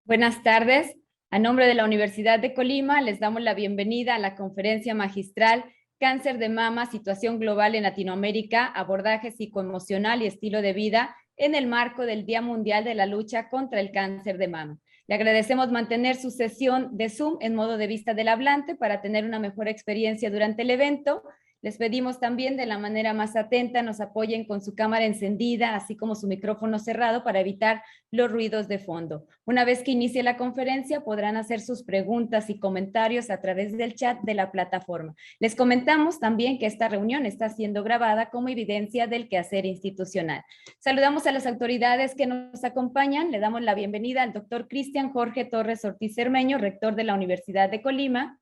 Buenas tardes. A nombre de la Universidad de Colima, les damos la bienvenida a la conferencia magistral Cáncer de mama, situación global en Latinoamérica, abordaje psicoemocional y estilo de vida en el marco del Día Mundial de la Lucha contra el Cáncer de Mama. Le agradecemos mantener su sesión de Zoom en modo de vista del hablante para tener una mejor experiencia durante el evento. Les pedimos también de la manera más atenta nos apoyen con su cámara encendida, así como su micrófono cerrado para evitar los ruidos de fondo. Una vez que inicie la conferencia, podrán hacer sus preguntas y comentarios a través del chat de la plataforma. Les comentamos también que esta reunión está siendo grabada como evidencia del quehacer institucional. Saludamos a las autoridades que nos acompañan. Le damos la bienvenida al doctor Cristian Jorge Torres Ortiz Cermeño, rector de la Universidad de Colima.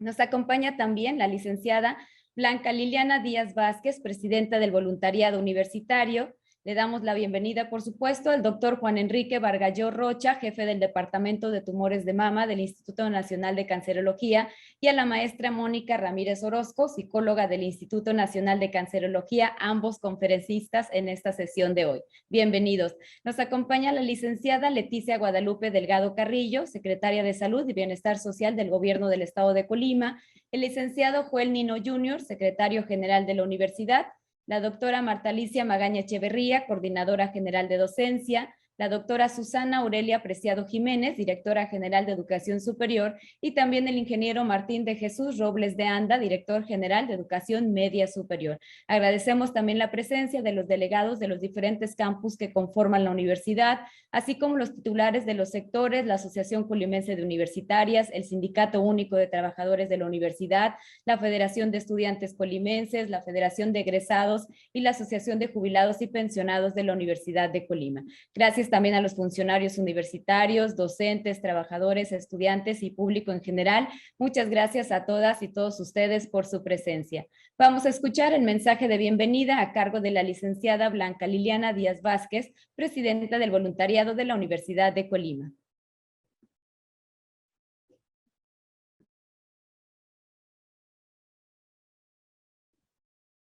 Nos acompaña también la licenciada Blanca Liliana Díaz Vázquez, presidenta del Voluntariado Universitario. Le damos la bienvenida, por supuesto, al doctor Juan Enrique Bargalló Rocha, jefe del Departamento de Tumores de Mama del Instituto Nacional de Cancerología, y a la maestra Mónica Ramírez Orozco, psicóloga del Instituto Nacional de Cancerología, ambos conferencistas en esta sesión de hoy. Bienvenidos. Nos acompaña la licenciada Leticia Guadalupe Delgado Carrillo, secretaria de Salud y Bienestar Social del Gobierno del Estado de Colima, el licenciado Joel Nino Jr., secretario general de la universidad, la doctora Marta Alicia Magaña Echeverría, coordinadora general de docencia, la doctora Susana Aurelia Preciado Jiménez, directora general de Educación Superior, y también el ingeniero Martín de Jesús Robles de Anda, director general de Educación Media Superior. Agradecemos también la presencia de los delegados de los diferentes campus que conforman la universidad, así como los titulares de los sectores, la Asociación Colimense de Universitarias, el Sindicato Único de Trabajadores de la Universidad, la Federación de Estudiantes Colimenses, la Federación de Egresados y la Asociación de Jubilados y Pensionados de la Universidad de Colima. Gracias también a los funcionarios universitarios, docentes, trabajadores, estudiantes y público en general. Muchas gracias a todas y todos ustedes por su presencia. Vamos a escuchar el mensaje de bienvenida a cargo de la licenciada Blanca Liliana Díaz Vázquez, presidenta del Voluntariado de la Universidad de Colima.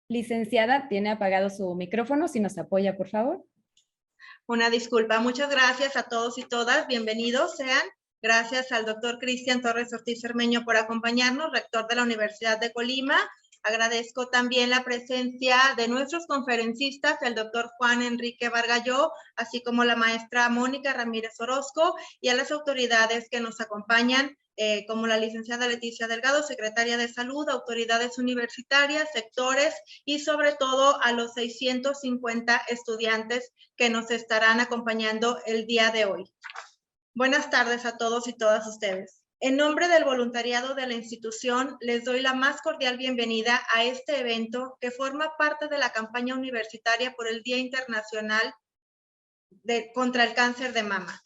Licenciada, tiene apagado su micrófono, si nos apoya, por favor. Una disculpa. Muchas gracias a todos y todas. Bienvenidos sean. Gracias al doctor Cristian Torres Ortiz Cermeño por acompañarnos, rector de la Universidad de Colima. Agradezco también la presencia de nuestros conferencistas, el doctor Juan Enrique Bargalló, así como la maestra Mónica Ramírez Orozco, y a las autoridades que nos acompañan, como la licenciada Leticia Delgado, secretaria de Salud, autoridades universitarias, sectores y sobre todo a los 650 estudiantes que nos estarán acompañando el día de hoy. Buenas tardes a todos y todas ustedes. En nombre del voluntariado de la institución, les doy la más cordial bienvenida a este evento que forma parte de la campaña universitaria por el Día Internacional contra el Cáncer de Mama.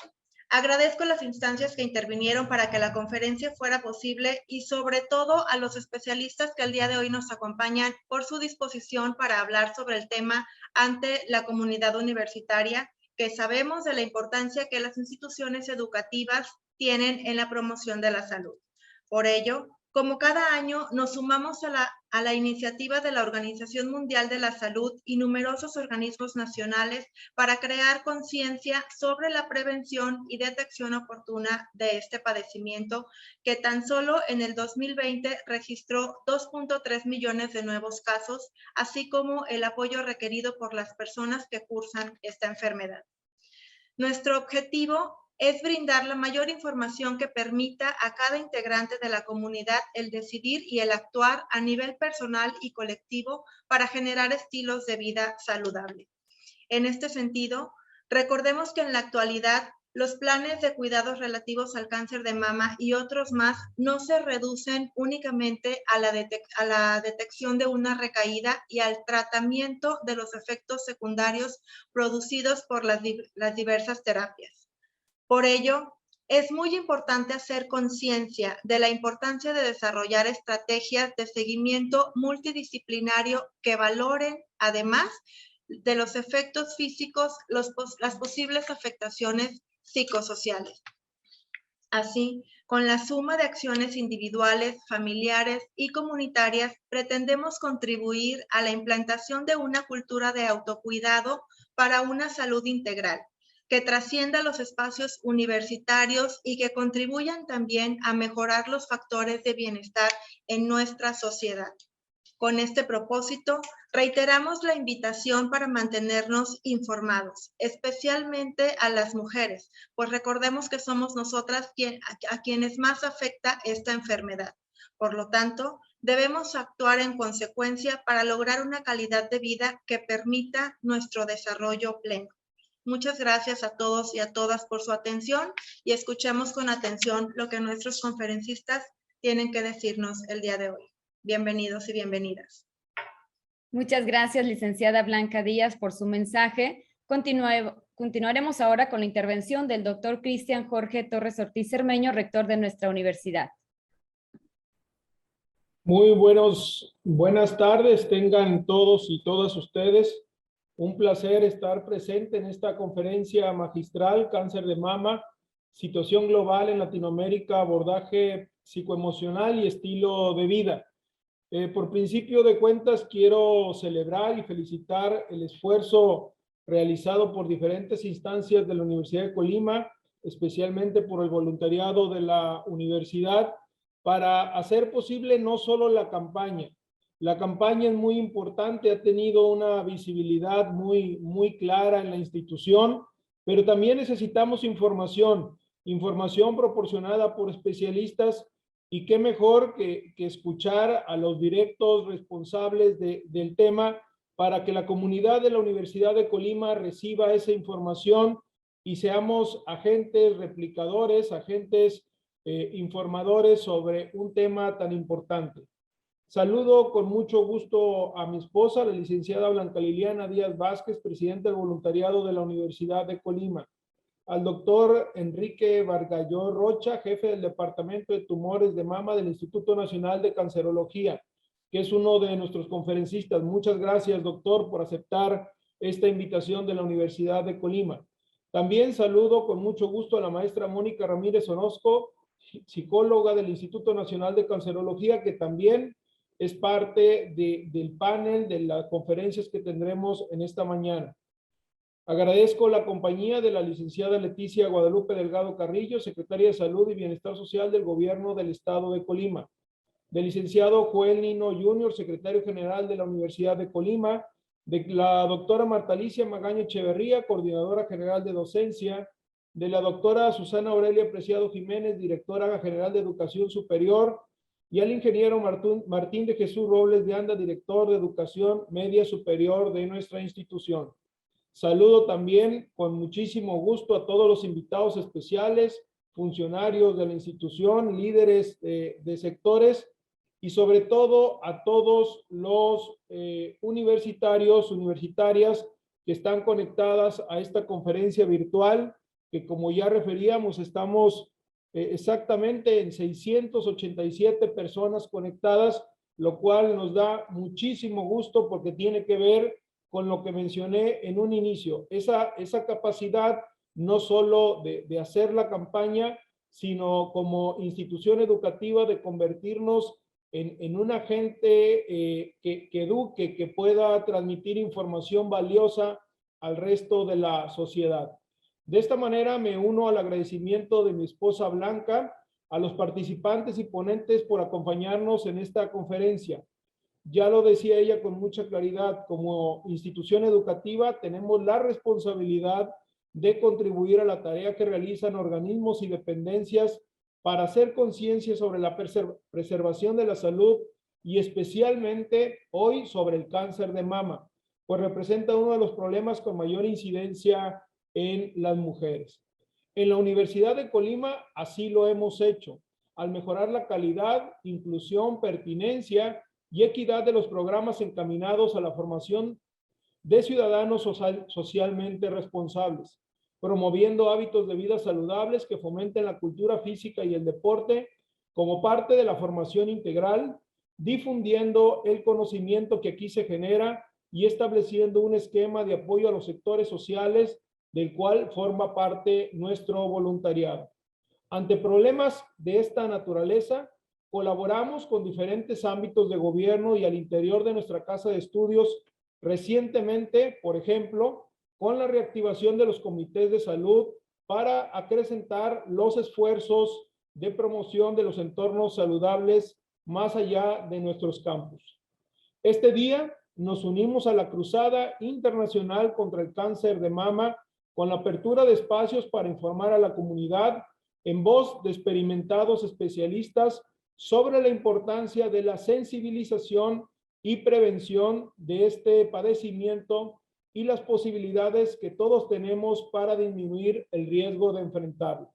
Agradezco las instancias que intervinieron para que la conferencia fuera posible y sobre todo a los especialistas que el día de hoy nos acompañan por su disposición para hablar sobre el tema ante la comunidad universitaria, que sabemos de la importancia que las instituciones educativas tienen en la promoción de la salud. Por ello, como cada año, nos sumamos a la iniciativa de la Organización Mundial de la Salud y numerosos organismos nacionales para crear conciencia sobre la prevención y detección oportuna de este padecimiento, que tan solo en el 2020 registró 2.3 millones de nuevos casos, así como el apoyo requerido por las personas que cursan esta enfermedad. Nuestro objetivo es brindar la mayor información que permita a cada integrante de la comunidad el decidir y el actuar a nivel personal y colectivo para generar estilos de vida saludable. En este sentido, recordemos que en la actualidad los planes de cuidados relativos al cáncer de mama y otros más no se reducen únicamente a la detección de una recaída y al tratamiento de los efectos secundarios producidos por las diversas terapias. Por ello, es muy importante hacer conciencia de la importancia de desarrollar estrategias de seguimiento multidisciplinario que valoren, además de los efectos físicos, las posibles afectaciones psicosociales. Así, con la suma de acciones individuales, familiares y comunitarias, pretendemos contribuir a la implantación de una cultura de autocuidado para una salud integral, que trascienda los espacios universitarios y que contribuyan también a mejorar los factores de bienestar en nuestra sociedad. Con este propósito, reiteramos la invitación para mantenernos informados, especialmente a las mujeres, pues recordemos que somos nosotras a quienes más afecta esta enfermedad. Por lo tanto, debemos actuar en consecuencia para lograr una calidad de vida que permita nuestro desarrollo pleno. Muchas gracias a todos y a todas por su atención y escuchemos con atención lo que nuestros conferencistas tienen que decirnos el día de hoy. Bienvenidos y bienvenidas. Muchas gracias, licenciada Blanca Díaz, por su mensaje. Continuaremos ahora con la intervención del doctor Cristian Jorge Torres Ortiz Cermeño, rector de nuestra universidad. Muy buenas tardes, tengan todos y todas ustedes. Un placer estar presente en esta conferencia magistral, Cáncer de Mama, Situación Global en Latinoamérica, Abordaje Psicoemocional y Estilo de Vida. Por principio de cuentas, quiero celebrar y felicitar el esfuerzo realizado por diferentes instancias de la Universidad de Colima, especialmente por el voluntariado de la universidad, para hacer posible no solo la campaña. La campaña es muy importante, ha tenido una visibilidad muy clara en la institución, pero también necesitamos información proporcionada por especialistas, y qué mejor que escuchar a los directos responsables del tema para que la comunidad de la Universidad de Colima reciba esa información y seamos agentes replicadores, agentes informadores sobre un tema tan importante. Saludo con mucho gusto a mi esposa, la licenciada Blanca Liliana Díaz Vázquez, presidenta del voluntariado de la Universidad de Colima. Al doctor Enrique Vargalló Rocha, jefe del Departamento de Tumores de Mama del Instituto Nacional de Cancerología, que es uno de nuestros conferencistas. Muchas gracias, doctor, por aceptar esta invitación de la Universidad de Colima. También saludo con mucho gusto a la maestra Mónica Ramírez Orozco, psicóloga del Instituto Nacional de Cancerología, que también es parte del panel de las conferencias que tendremos en esta mañana. Agradezco la compañía de la licenciada Leticia Guadalupe Delgado Carrillo, secretaria de Salud y Bienestar Social del Gobierno del Estado de Colima, del licenciado Joel Nino Jr., secretario general de la Universidad de Colima, de la doctora Marta Alicia Magaño Echeverría, coordinadora general de docencia, de la doctora Susana Aurelia Preciado Jiménez, directora general de Educación Superior, y al ingeniero Martín de Jesús Robles de Anda, director de Educación Media Superior de nuestra institución. Saludo también con muchísimo gusto a todos los invitados especiales, funcionarios de la institución, líderes de sectores y sobre todo a todos los universitarias que están conectadas a esta conferencia virtual, que como ya referíamos, estamos exactamente en 687 personas conectadas, lo cual nos da muchísimo gusto porque tiene que ver con lo que mencioné en un inicio, esa capacidad no solo de hacer la campaña, sino como institución educativa de convertirnos en un agente que eduque, que pueda transmitir información valiosa al resto de la sociedad. De esta manera me uno al agradecimiento de mi esposa Blanca, a los participantes y ponentes por acompañarnos en esta conferencia. Ya lo decía ella con mucha claridad, como institución educativa tenemos la responsabilidad de contribuir a la tarea que realizan organismos y dependencias para hacer conciencia sobre la preservación de la salud y especialmente hoy sobre el cáncer de mama, pues representa uno de los problemas con mayor incidencia en las mujeres. En la Universidad de Colima así lo hemos hecho, al mejorar la calidad, inclusión, pertinencia y equidad de los programas encaminados a la formación de ciudadanos socialmente responsables, promoviendo hábitos de vida saludables que fomenten la cultura física y el deporte como parte de la formación integral, difundiendo el conocimiento que aquí se genera y estableciendo un esquema de apoyo a los sectores sociales del cual forma parte nuestro voluntariado. Ante problemas de esta naturaleza, colaboramos con diferentes ámbitos de gobierno y al interior de nuestra casa de estudios. Recientemente, por ejemplo, con la reactivación de los comités de salud para acrecentar los esfuerzos de promoción de los entornos saludables más allá de nuestros campus. Este día nos unimos a la Cruzada Internacional contra el Cáncer de Mama con la apertura de espacios para informar a la comunidad en voz de experimentados especialistas sobre la importancia de la sensibilización y prevención de este padecimiento y las posibilidades que todos tenemos para disminuir el riesgo de enfrentarlo.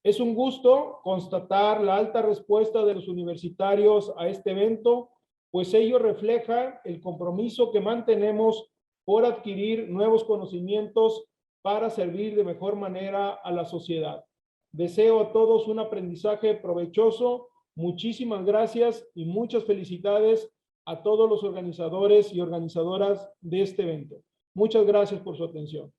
Es un gusto constatar la alta respuesta de los universitarios a este evento, pues ello refleja el compromiso que mantenemos por adquirir nuevos conocimientos para servir de mejor manera a la sociedad. Deseo a todos un aprendizaje provechoso. Muchísimas gracias y muchas felicidades a todos los organizadores y organizadoras de este evento. Muchas gracias por su atención.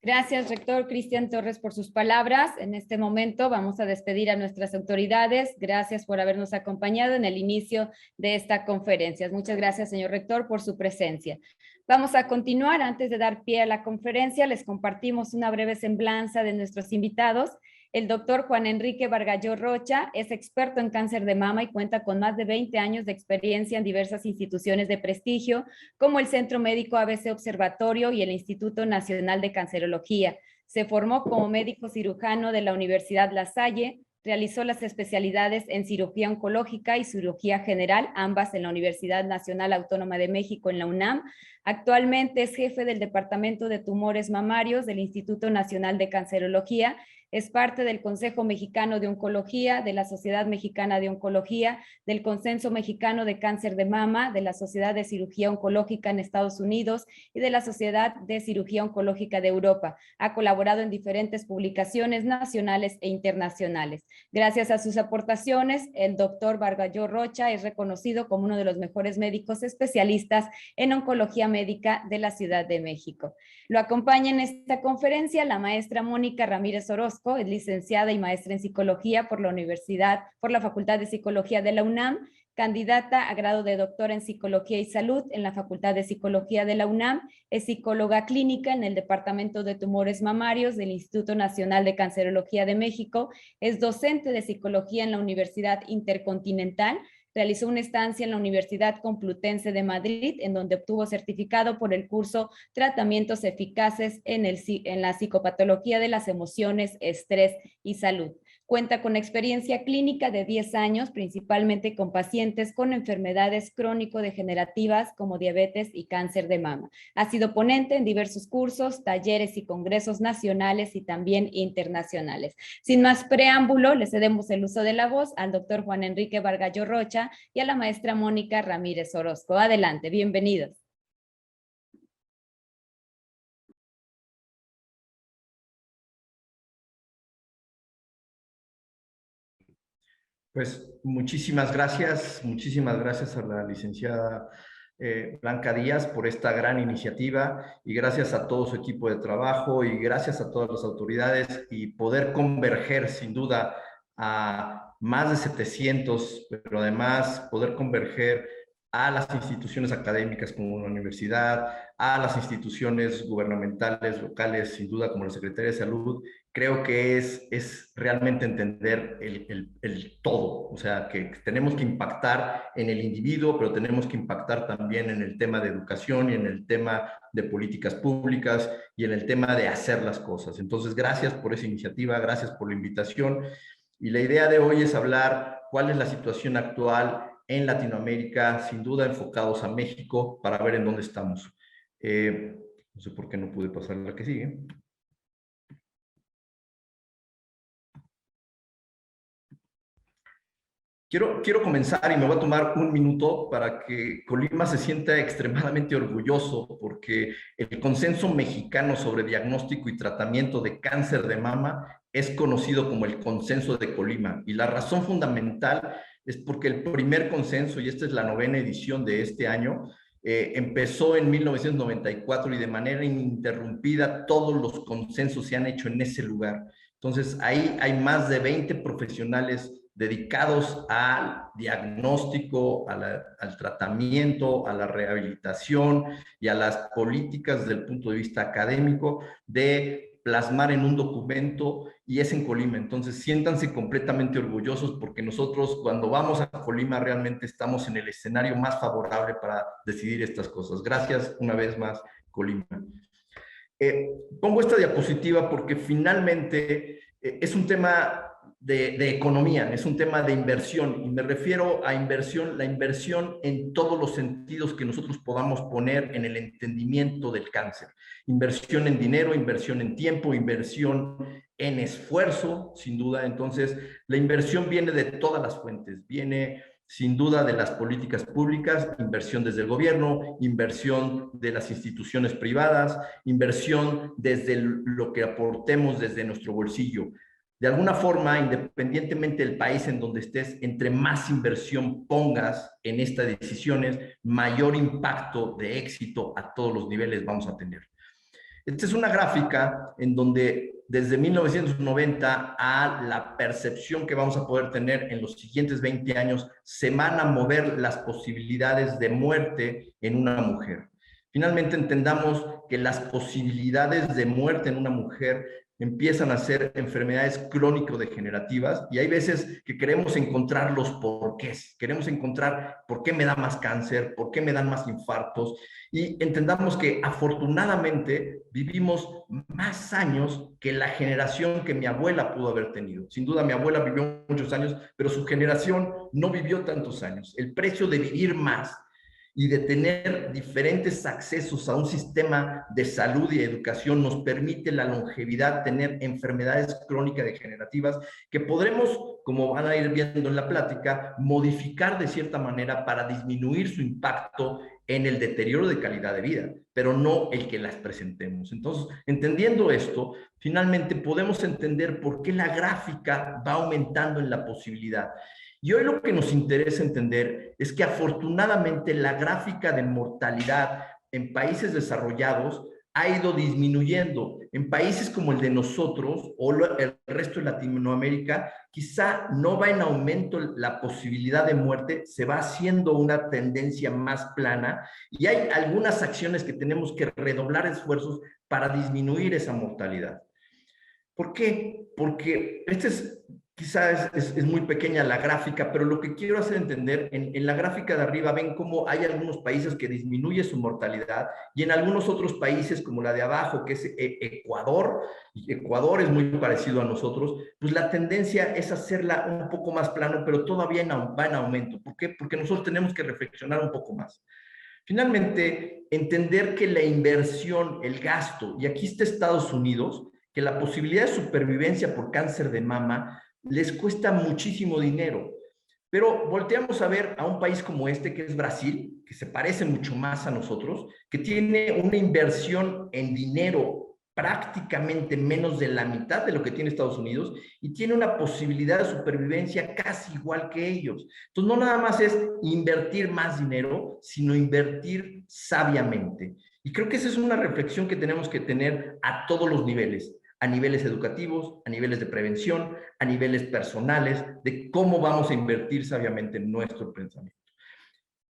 Gracias, rector Cristian Torres, por sus palabras. En este momento vamos a despedir a nuestras autoridades. Gracias por habernos acompañado en el inicio de esta conferencia. Muchas gracias, señor rector, por su presencia. Vamos a continuar. Antes de dar pie a la conferencia, les compartimos una breve semblanza de nuestros invitados. El doctor Juan Enrique Bargalló Rocha es experto en cáncer de mama y cuenta con más de 20 años de experiencia en diversas instituciones de prestigio, como el Centro Médico ABC Observatorio y el Instituto Nacional de Cancerología. Se formó como médico cirujano de la Universidad La Salle, realizó las especialidades en cirugía oncológica y cirugía general, ambas en la Universidad Nacional Autónoma de México en la UNAM. Actualmente es jefe del Departamento de Tumores Mamarios del Instituto Nacional de Cancerología. Es parte del Consejo Mexicano de Oncología, de la Sociedad Mexicana de Oncología, del Consenso Mexicano de Cáncer de Mama, de la Sociedad de Cirugía Oncológica en Estados Unidos y de la Sociedad de Cirugía Oncológica de Europa. Ha colaborado en diferentes publicaciones nacionales e internacionales. Gracias a sus aportaciones, el doctor Bargalló Rocha es reconocido como uno de los mejores médicos especialistas en oncología médica de la Ciudad de México. Lo acompaña en esta conferencia la maestra Mónica Ramírez Orozco, es licenciada y maestra en psicología por la Facultad de Psicología de la UNAM, candidata a grado de doctora en Psicología y Salud en la Facultad de Psicología de la UNAM, es psicóloga clínica en el Departamento de Tumores Mamarios del Instituto Nacional de Cancerología de México, es docente de Psicología en la Universidad Intercontinental, realizó una estancia en la Universidad Complutense de Madrid, en donde obtuvo certificado por el curso Tratamientos Eficaces en la Psicopatología de las Emociones, Estrés y Salud. Cuenta con experiencia clínica de 10 años, principalmente con pacientes con enfermedades crónico-degenerativas como diabetes y cáncer de mama. Ha sido ponente en diversos cursos, talleres y congresos nacionales y también internacionales. Sin más preámbulo, le cedemos el uso de la voz al doctor Juan Enrique Bargalló Rocha y a la maestra Mónica Ramírez Orozco. Adelante, bienvenidos. Pues muchísimas gracias a la licenciada Blanca Díaz por esta gran iniciativa y gracias a todo su equipo de trabajo y gracias a todas las autoridades y poder converger sin duda a más de 700, pero además poder converger a las instituciones académicas como una universidad, a las instituciones gubernamentales locales, sin duda como la Secretaría de Salud. Creo que es realmente entender el todo, o sea, que tenemos que impactar en el individuo, pero tenemos que impactar también en el tema de educación y en el tema de políticas públicas y en el tema de hacer las cosas. Entonces, gracias por esa iniciativa, gracias por la invitación. Y la idea de hoy es hablar cuál es la situación actual en Latinoamérica, sin duda enfocados a México, para ver en dónde estamos. No sé por qué no pude pasar la que sigue. Quiero comenzar y me voy a tomar un minuto para que Colima se sienta extremadamente orgulloso porque el Consenso Mexicano sobre Diagnóstico y Tratamiento de Cáncer de Mama es conocido como el Consenso de Colima. Y la razón fundamental es porque el primer consenso, y esta es la 9ª edición de este año, empezó en 1994 y de manera ininterrumpida todos los consensos se han hecho en ese lugar. Entonces ahí hay más de 20 profesionales dedicados al diagnóstico, al tratamiento, a la rehabilitación y a las políticas desde el punto de vista académico de plasmar en un documento, y es en Colima. Entonces, siéntanse completamente orgullosos porque nosotros cuando vamos a Colima realmente estamos en el escenario más favorable para decidir estas cosas. Gracias una vez más, Colima. Pongo esta diapositiva porque finalmente es un tema de economía, es un tema de inversión, y me refiero a inversión, la inversión en todos los sentidos que nosotros podamos poner en el entendimiento del cáncer. Inversión en dinero, inversión en tiempo, inversión en esfuerzo, sin duda. Entonces, la inversión viene de todas las fuentes, viene sin duda de las políticas públicas, inversión desde el gobierno, inversión de las instituciones privadas, inversión desde lo que aportemos desde nuestro bolsillo. De alguna forma, independientemente del país en donde estés, entre más inversión pongas en estas decisiones, mayor impacto de éxito a todos los niveles vamos a tener. Esta es una gráfica en donde desde 1990 a la percepción que vamos a poder tener en los siguientes 20 años, se van a mover las posibilidades de muerte en una mujer. Finalmente entendamos que las posibilidades de muerte en una mujer empiezan a ser enfermedades crónico-degenerativas, y hay veces que queremos encontrar los porqués, queremos encontrar por qué me da más cáncer, por qué me dan más infartos, y entendamos que afortunadamente vivimos más años que la generación que mi abuela pudo haber tenido. Sin duda mi abuela vivió muchos años, pero su generación no vivió tantos años. El precio de vivir más y de tener diferentes accesos a un sistema de salud y educación nos permite la longevidad, tener enfermedades crónicas degenerativas que podremos, como van a ir viendo en la plática, modificar de cierta manera para disminuir su impacto en el deterioro de calidad de vida, pero no el que las presentemos. Entonces, entendiendo esto, finalmente podemos entender por qué la gráfica va aumentando en la posibilidad. Y hoy lo que nos interesa entender es que afortunadamente la gráfica de mortalidad en países desarrollados ha ido disminuyendo. En países como el de nosotros o el resto de Latinoamérica, quizá no va en aumento la posibilidad de muerte, se va haciendo una tendencia más plana, y hay algunas acciones que tenemos que redoblar esfuerzos para disminuir esa mortalidad. ¿Por qué? Porque quizás es muy pequeña la gráfica, pero lo que quiero hacer entender, en la gráfica de arriba ven cómo hay algunos países que disminuye su mortalidad, y en algunos otros países como la de abajo, que es Ecuador, y Ecuador es muy parecido a nosotros, pues la tendencia es hacerla un poco más plano, pero todavía va en aumento. ¿Por qué? Porque nosotros tenemos que reflexionar un poco más. Finalmente, entender que la inversión, el gasto, y aquí está Estados Unidos, que la posibilidad de supervivencia por cáncer de mama les cuesta muchísimo dinero. Pero volteamos a ver a un país como este, que es Brasil, que se parece mucho más a nosotros, que tiene una inversión en dinero prácticamente menos de la mitad de lo que tiene Estados Unidos, y tiene una posibilidad de supervivencia casi igual que ellos. Entonces, no nada más es invertir más dinero, sino invertir sabiamente. Y creo que esa es una reflexión que tenemos que tener a todos los niveles, a niveles educativos, a niveles de prevención, a niveles personales, de cómo vamos a invertir sabiamente en nuestro pensamiento.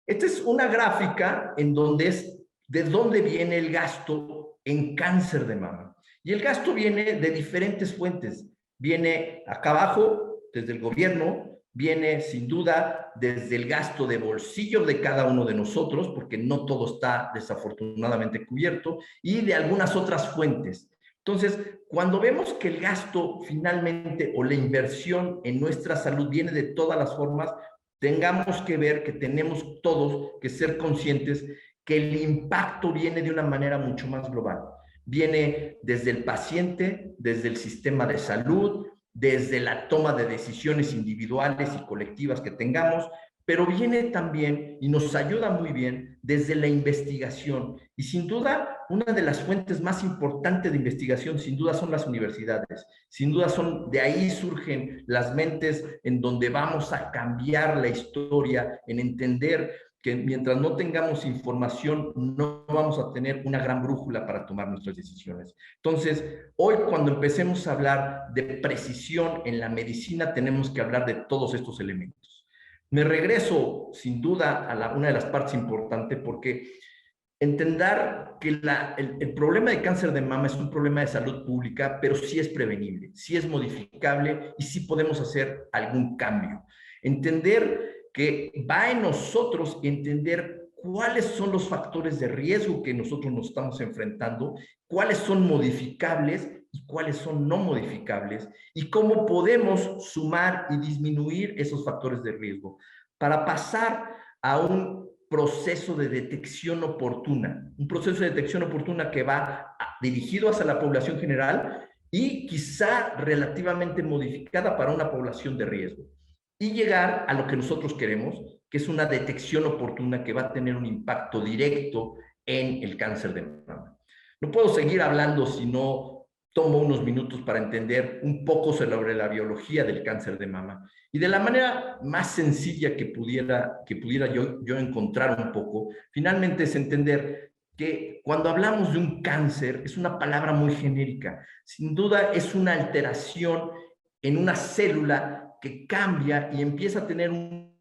Esta es una gráfica en donde es de dónde viene el gasto en cáncer de mama. Y el gasto viene de diferentes fuentes. Viene acá abajo, desde el gobierno, viene sin duda desde el gasto de bolsillo de cada uno de nosotros, porque no todo está desafortunadamente cubierto, y de algunas otras fuentes. Entonces, cuando vemos que el gasto finalmente o la inversión en nuestra salud viene de todas las formas, tengamos que ver que tenemos todos que ser conscientes que el impacto viene de una manera mucho más global. Viene desde el paciente, desde el sistema de salud, desde la toma de decisiones individuales y colectivas que tengamos, pero viene también y nos ayuda muy bien desde la investigación. Y sin duda, una de las fuentes más importantes de investigación, sin duda, son las universidades. Sin duda, de ahí surgen las mentes en donde vamos a cambiar la historia, en entender que mientras no tengamos información, no vamos a tener una gran brújula para tomar nuestras decisiones. Entonces, hoy cuando empecemos a hablar de precisión en la medicina, tenemos que hablar de todos estos elementos. Me regreso, sin duda, a una de las partes importantes, porque entender que el problema de cáncer de mama es un problema de salud pública, pero sí es prevenible, sí es modificable y sí podemos hacer algún cambio. Entender que va en nosotros entender cuáles son los factores de riesgo que nosotros nos estamos enfrentando, cuáles son modificables y cuáles son no modificables, y cómo podemos sumar y disminuir esos factores de riesgo para pasar a un proceso de detección oportuna, un proceso de detección oportuna que va dirigido hacia la población general y quizá relativamente modificada para una población de riesgo, y llegar a lo que nosotros queremos, que es una detección oportuna que va a tener un impacto directo en el cáncer de mama. No puedo seguir hablando si no tomo unos minutos para entender un poco sobre la biología del cáncer de mama. Y de la manera más sencilla que pudiera yo encontrar un poco, finalmente es entender que cuando hablamos de un cáncer es una palabra muy genérica. Sin duda es una alteración en una célula que cambia y empieza a tener un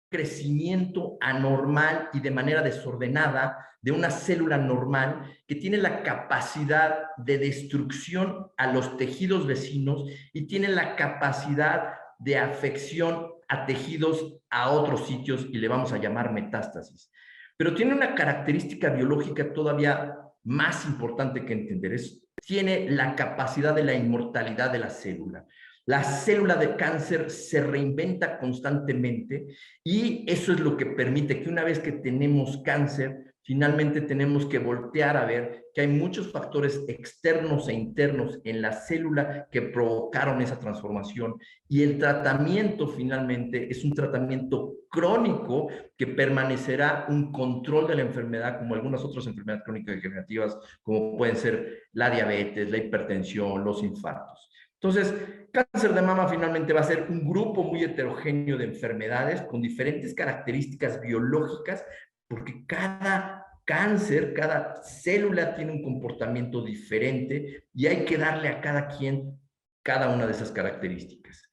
crecimiento anormal y de manera desordenada de una célula normal que tiene la capacidad de destrucción a los tejidos vecinos y tiene la capacidad de afección a tejidos a otros sitios, y le vamos a llamar metástasis. Pero tiene una característica biológica todavía más importante que entender, tiene la capacidad de la inmortalidad de la célula. La célula de cáncer se reinventa constantemente y eso es lo que permite que una vez que tenemos cáncer, finalmente tenemos que voltear a ver que hay muchos factores externos e internos en la célula que provocaron esa transformación, y el tratamiento finalmente es un tratamiento crónico que permanecerá un control de la enfermedad, como algunas otras enfermedades crónicas degenerativas, como pueden ser la diabetes, la hipertensión, los infartos. Entonces, cáncer de mama finalmente va a ser un grupo muy heterogéneo de enfermedades con diferentes características biológicas, porque cada cáncer, cada célula tiene un comportamiento diferente y hay que darle a cada quien cada una de esas características.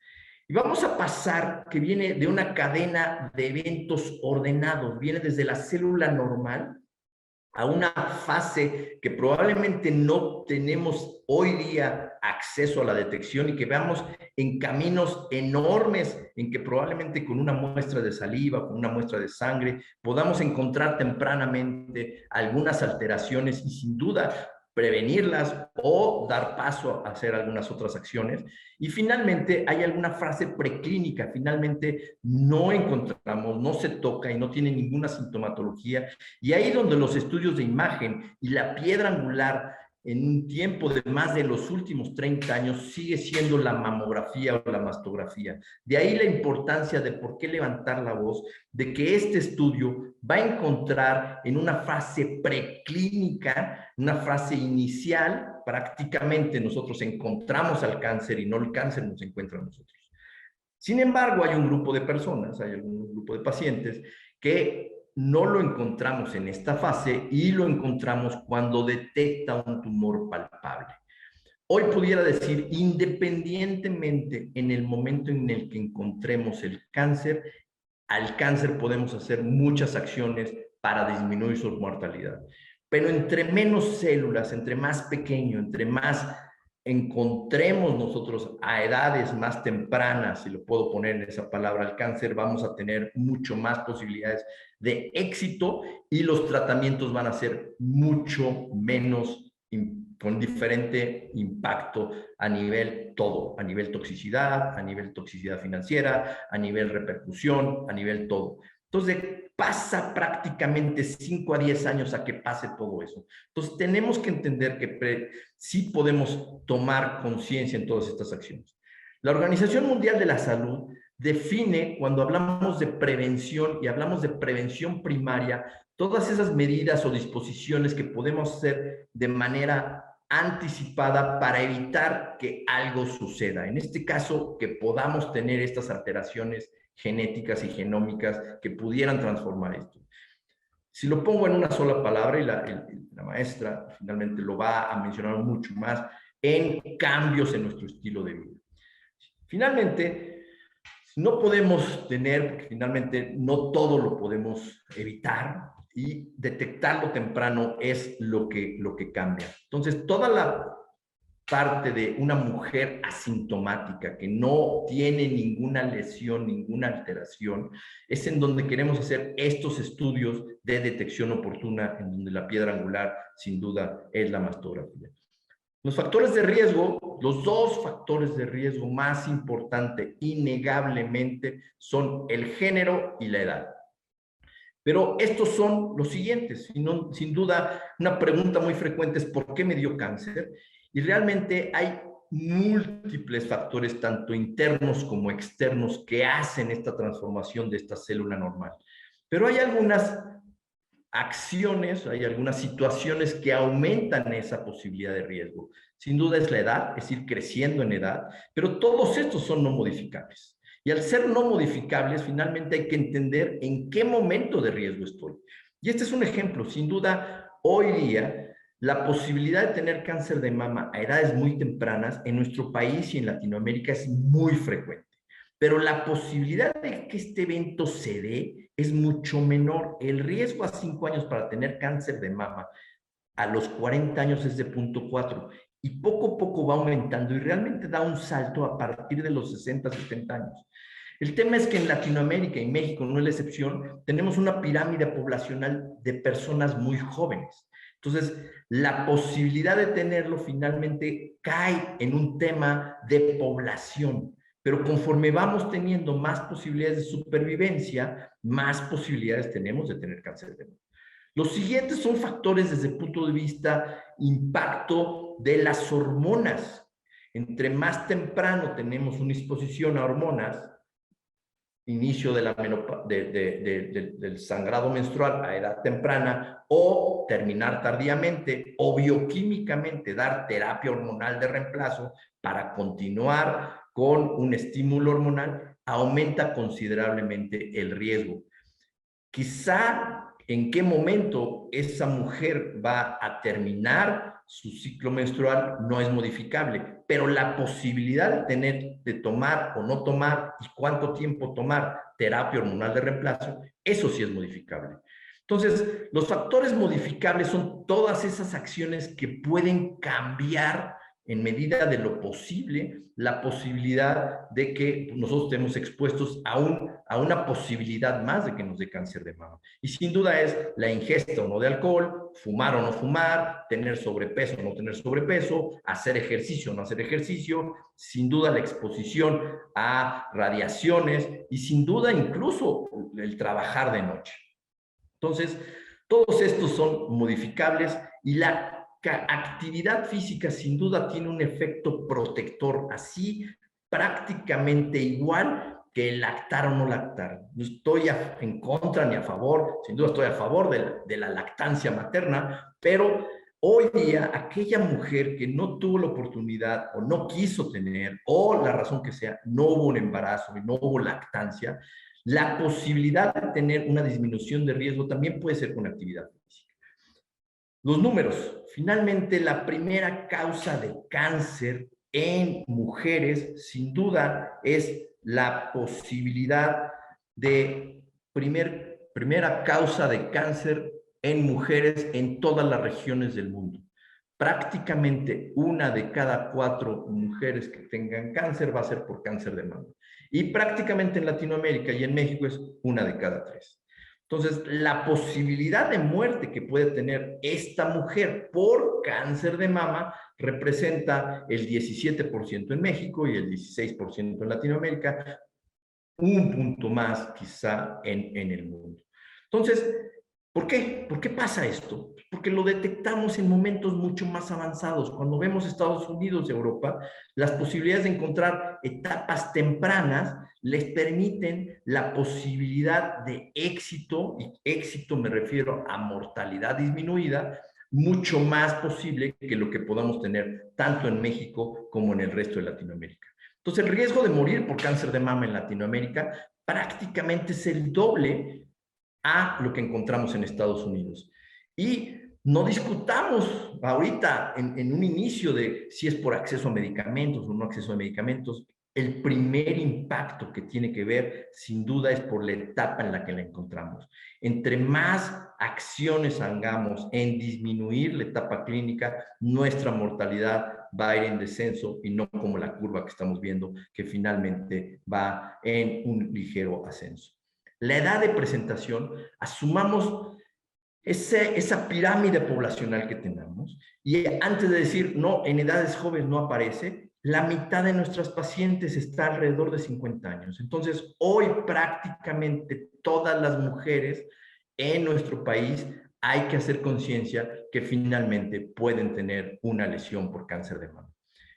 Y vamos a pasar, que viene de una cadena de eventos ordenados, viene desde la célula normal a una fase que probablemente no tenemos hoy día acceso a la detección, y que veamos en caminos enormes en que probablemente con una muestra de saliva, con una muestra de sangre, podamos encontrar tempranamente algunas alteraciones y sin duda prevenirlas o dar paso a hacer algunas otras acciones. Y finalmente hay alguna fase preclínica, finalmente no encontramos, no se toca y no tiene ninguna sintomatología, y ahí donde los estudios de imagen y la piedra angular en un tiempo de más de los últimos 30 años sigue siendo la mamografía o la mastografía. De ahí la importancia de por qué levantar la voz, de que este estudio va a encontrar en una fase preclínica, una fase inicial, prácticamente nosotros encontramos al cáncer y no el cáncer nos encuentra a nosotros. Sin embargo, hay un grupo de personas, hay algún grupo de pacientes que no lo encontramos en esta fase y lo encontramos cuando detecta un tumor palpable. Hoy pudiera decir, independientemente en el momento en el que encontremos el cáncer, al cáncer podemos hacer muchas acciones para disminuir su mortalidad. Pero entre menos células, entre más pequeño, entre más encontremos nosotros a edades más tempranas, si lo puedo poner en esa palabra, al cáncer, vamos a tener mucho más posibilidades de éxito y los tratamientos van a ser mucho menos, con diferente impacto a nivel todo, a nivel toxicidad financiera, a nivel repercusión, a nivel todo. Entonces, pasa prácticamente 5 a 10 años a que pase todo eso. Entonces, tenemos que entender que sí podemos tomar conciencia en todas estas acciones. La Organización Mundial de la Salud define, cuando hablamos de prevención y hablamos de prevención primaria, todas esas medidas o disposiciones que podemos hacer de manera anticipada para evitar que algo suceda. En este caso, que podamos tener estas alteraciones genéticas y genómicas que pudieran transformar esto. Si lo pongo en una sola palabra, y la maestra finalmente lo va a mencionar mucho más, en cambios en nuestro estilo de vida. Finalmente, no podemos tener, porque finalmente no todo lo podemos evitar, y detectarlo temprano es lo que cambia. Entonces, toda la parte de una mujer asintomática que no tiene ninguna lesión, ninguna alteración, es en donde queremos hacer estos estudios de detección oportuna, en donde la piedra angular, sin duda, es la mastografía. Los factores de riesgo, los dos factores de riesgo más importantes, innegablemente, son el género y la edad. Pero estos son los siguientes. Sin duda, una pregunta muy frecuente es ¿por qué me dio cáncer? Y realmente hay múltiples factores, tanto internos como externos, que hacen esta transformación de esta célula normal. Pero hay algunas acciones, hay algunas situaciones que aumentan esa posibilidad de riesgo. Sin duda es la edad, es ir creciendo en edad, pero todos estos son no modificables. Y al ser no modificables, finalmente hay que entender en qué momento de riesgo estoy. Y este es un ejemplo. Sin duda, hoy día, la posibilidad de tener cáncer de mama a edades muy tempranas en nuestro país y en Latinoamérica es muy frecuente. Pero la posibilidad de que este evento se dé es mucho menor. El riesgo a 5 años para tener cáncer de mama a los 40 años es de 0.4 y poco a poco va aumentando y realmente da un salto a partir de los 60, 70 años. El tema es que en Latinoamérica y México no es la excepción, tenemos una pirámide poblacional de personas muy jóvenes. Entonces, la posibilidad de tenerlo finalmente cae en un tema de población. Pero conforme vamos teniendo más posibilidades de supervivencia, más posibilidades tenemos de tener cáncer de mama. Los siguientes son factores desde el punto de vista impacto de las hormonas. Entre más temprano tenemos una exposición a hormonas, inicio de del sangrado menstrual a edad temprana o terminar tardíamente o bioquímicamente dar terapia hormonal de reemplazo para continuar con un estímulo hormonal, aumenta considerablemente el riesgo. Quizá en qué momento esa mujer va a terminar su ciclo menstrual no es modificable, pero la posibilidad de tomar o no tomar y cuánto tiempo tomar terapia hormonal de reemplazo, eso sí es modificable. Entonces, los factores modificables son todas esas acciones que pueden cambiar en medida de lo posible, la posibilidad de que nosotros estemos expuestos a una posibilidad más de que nos dé cáncer de mama. Y sin duda es la ingesta o no de alcohol, fumar o no fumar, tener sobrepeso o no tener sobrepeso, hacer ejercicio o no hacer ejercicio, sin duda la exposición a radiaciones y sin duda incluso el trabajar de noche. Entonces, todos estos son modificables y la actividad física sin duda tiene un efecto protector, así prácticamente igual que el lactar o no lactar. No estoy en contra ni a favor, sin duda estoy a favor de la lactancia materna, pero hoy día aquella mujer que no tuvo la oportunidad o no quiso tener, o la razón que sea, no hubo un embarazo y no hubo lactancia, la posibilidad de tener una disminución de riesgo también puede ser con actividad física. Los números. Finalmente, la primera causa de cáncer en mujeres, sin duda, es la posibilidad de primera causa de cáncer en mujeres en todas las regiones del mundo. Prácticamente 1 de cada 4 mujeres que tengan cáncer va a ser por cáncer de mama. Y prácticamente en Latinoamérica y en México es 1 de cada 3. Entonces, la posibilidad de muerte que puede tener esta mujer por cáncer de mama representa el 17% en México y el 16% en Latinoamérica, un punto más quizá en el mundo. Entonces, ¿por qué? ¿Por qué pasa esto? Porque lo detectamos en momentos mucho más avanzados. Cuando vemos Estados Unidos y Europa, las posibilidades de encontrar etapas tempranas les permiten la posibilidad de éxito, y éxito me refiero a mortalidad disminuida, mucho más posible que lo que podamos tener tanto en México como en el resto de Latinoamérica. Entonces, el riesgo de morir por cáncer de mama en Latinoamérica prácticamente es el doble a lo que encontramos en Estados Unidos. Y no discutamos ahorita en un inicio de si es por acceso a medicamentos o no acceso a medicamentos. El primer impacto que tiene que ver, sin duda, es por la etapa en la que la encontramos. Entre más acciones hagamos en disminuir la etapa clínica, nuestra mortalidad va a ir en descenso y no como la curva que estamos viendo, que finalmente va en un ligero ascenso. La edad de presentación, asumamos esa pirámide poblacional que tenemos, y antes de decir, no, en edades jóvenes no aparece, la mitad de nuestras pacientes está alrededor de 50 años. Entonces, hoy prácticamente todas las mujeres en nuestro país hay que hacer conciencia que finalmente pueden tener una lesión por cáncer de mama.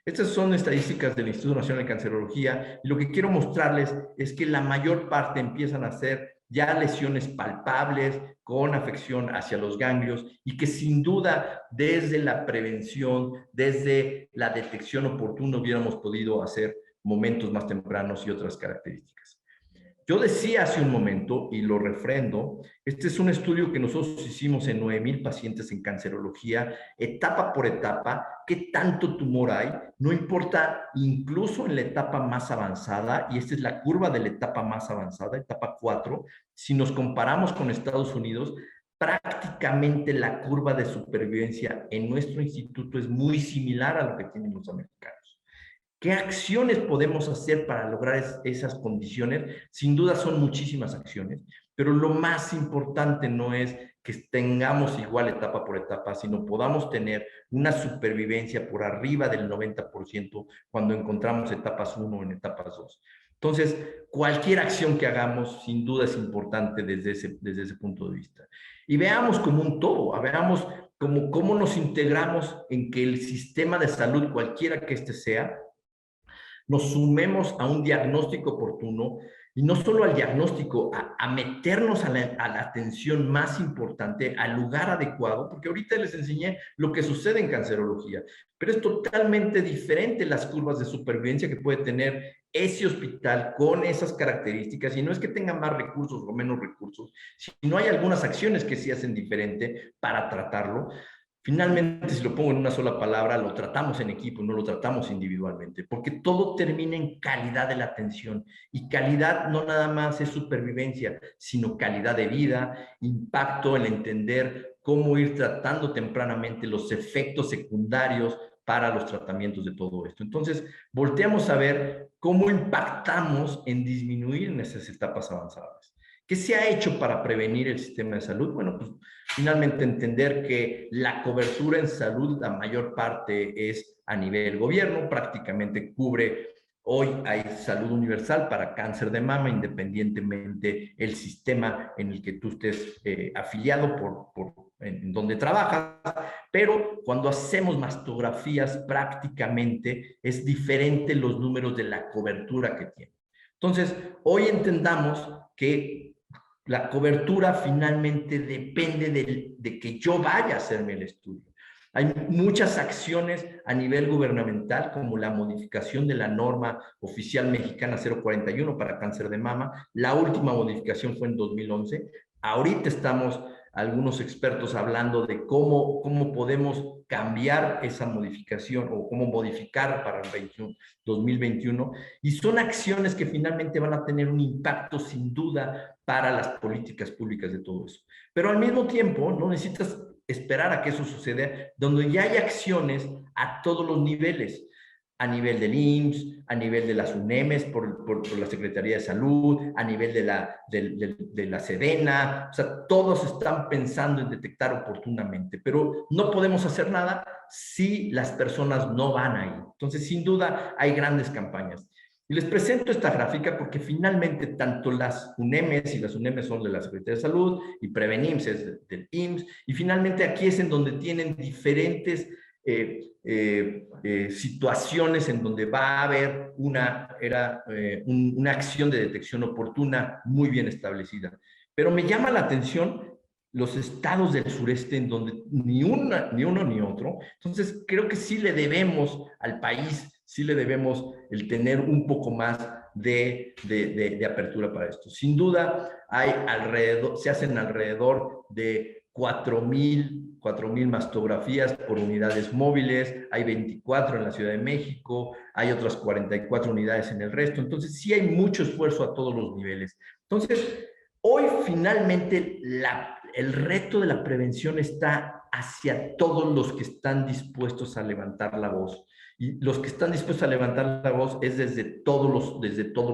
Estas son estadísticas del Instituto Nacional de Cancerología, y lo que quiero mostrarles es que la mayor parte empiezan a ser ya lesiones palpables con afección hacia los ganglios, y que sin duda desde la prevención, desde la detección oportuna hubiéramos podido hacer momentos más tempranos y otras características. Yo decía hace un momento, y lo refrendo, este es un estudio que nosotros hicimos en 9,000 pacientes en cancerología, etapa por etapa, qué tanto tumor hay, no importa, incluso en la etapa más avanzada, y esta es la curva de la etapa más avanzada, etapa 4, si nos comparamos con Estados Unidos, prácticamente la curva de supervivencia en nuestro instituto es muy similar a lo que tienen los americanos. ¿Qué acciones podemos hacer para lograr esas condiciones? Sin duda son muchísimas acciones, pero lo más importante no es que tengamos igual etapa por etapa, sino podamos tener una supervivencia por arriba del 90% cuando encontramos etapas 1 en etapas 2. Entonces, cualquier acción que hagamos, sin duda es importante desde ese punto de vista. Y veamos como un todo, veamos cómo nos integramos en que el sistema de salud, cualquiera que este sea, nos sumemos a un diagnóstico oportuno, y no solo al diagnóstico, a meternos a la atención más importante, al lugar adecuado, porque ahorita les enseñé lo que sucede en cancerología, pero es totalmente diferente las curvas de supervivencia que puede tener ese hospital con esas características, y no es que tenga más recursos o menos recursos, sino hay algunas acciones que sí hacen diferente para tratarlo. Finalmente, si lo pongo en una sola palabra, lo tratamos en equipo, no lo tratamos individualmente, porque todo termina en calidad de la atención, y calidad no nada más es supervivencia, sino calidad de vida, impacto en entender cómo ir tratando tempranamente los efectos secundarios para los tratamientos de todo esto. Entonces, volteamos a ver cómo impactamos en disminuir en esas etapas avanzadas. ¿Qué se ha hecho para prevenir el sistema de salud? Bueno, pues finalmente entender que la cobertura en salud, la mayor parte es a nivel gobierno, prácticamente cubre, hoy hay salud universal para cáncer de mama, independientemente el sistema en el que tú estés afiliado en donde trabajas, pero cuando hacemos mastografías prácticamente es diferente los números de la cobertura que tiene. Entonces, hoy entendamos que la cobertura finalmente depende de que yo vaya a hacerme el estudio. Hay muchas acciones a nivel gubernamental, como la modificación de la norma oficial mexicana 041 para cáncer de mama. La última modificación fue en 2011. Ahorita estamos algunos expertos hablando de cómo podemos cambiar esa modificación o cómo modificar para el 2021. Y son acciones que finalmente van a tener un impacto sin duda para las políticas públicas de todo eso. Pero al mismo tiempo, no necesitas esperar a que eso suceda, donde ya hay acciones a todos los niveles, a nivel del IMSS, a nivel de las UNEMES por la Secretaría de Salud, a nivel de la SEDENA, o sea, todos están pensando en detectar oportunamente, pero no podemos hacer nada si las personas no van ahí. Entonces, sin duda, hay grandes campañas. Y les presento esta gráfica porque finalmente tanto las UNEMES, y las UNEMES son de la Secretaría de Salud, y Prevenims es del IMSS, y finalmente aquí es en donde tienen diferentes situaciones en donde va a haber una acción de detección oportuna muy bien establecida. Pero me llama la atención los estados del sureste en donde ni uno ni otro. Entonces creo que sí le debemos al país sí le debemos el tener un poco más de apertura para esto. Sin duda, se hacen alrededor de 4,000 mastografías por unidades móviles, hay 24 en la Ciudad de México, hay otras 44 unidades en el resto, entonces sí hay mucho esfuerzo a todos los niveles. Entonces, hoy finalmente el reto de la prevención está hacia todos los que están dispuestos a levantar la voz. Y los que están dispuestos a levantar la voz es desde todos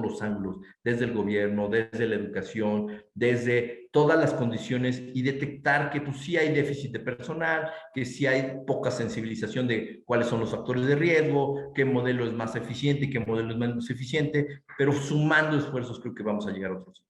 los ángulos, desde el gobierno, desde la educación, desde todas las condiciones, y detectar que pues sí hay déficit de personal, que sí hay poca sensibilización de cuáles son los factores de riesgo, qué modelo es más eficiente y qué modelo es menos eficiente, pero sumando esfuerzos creo que vamos a llegar a otro sitio.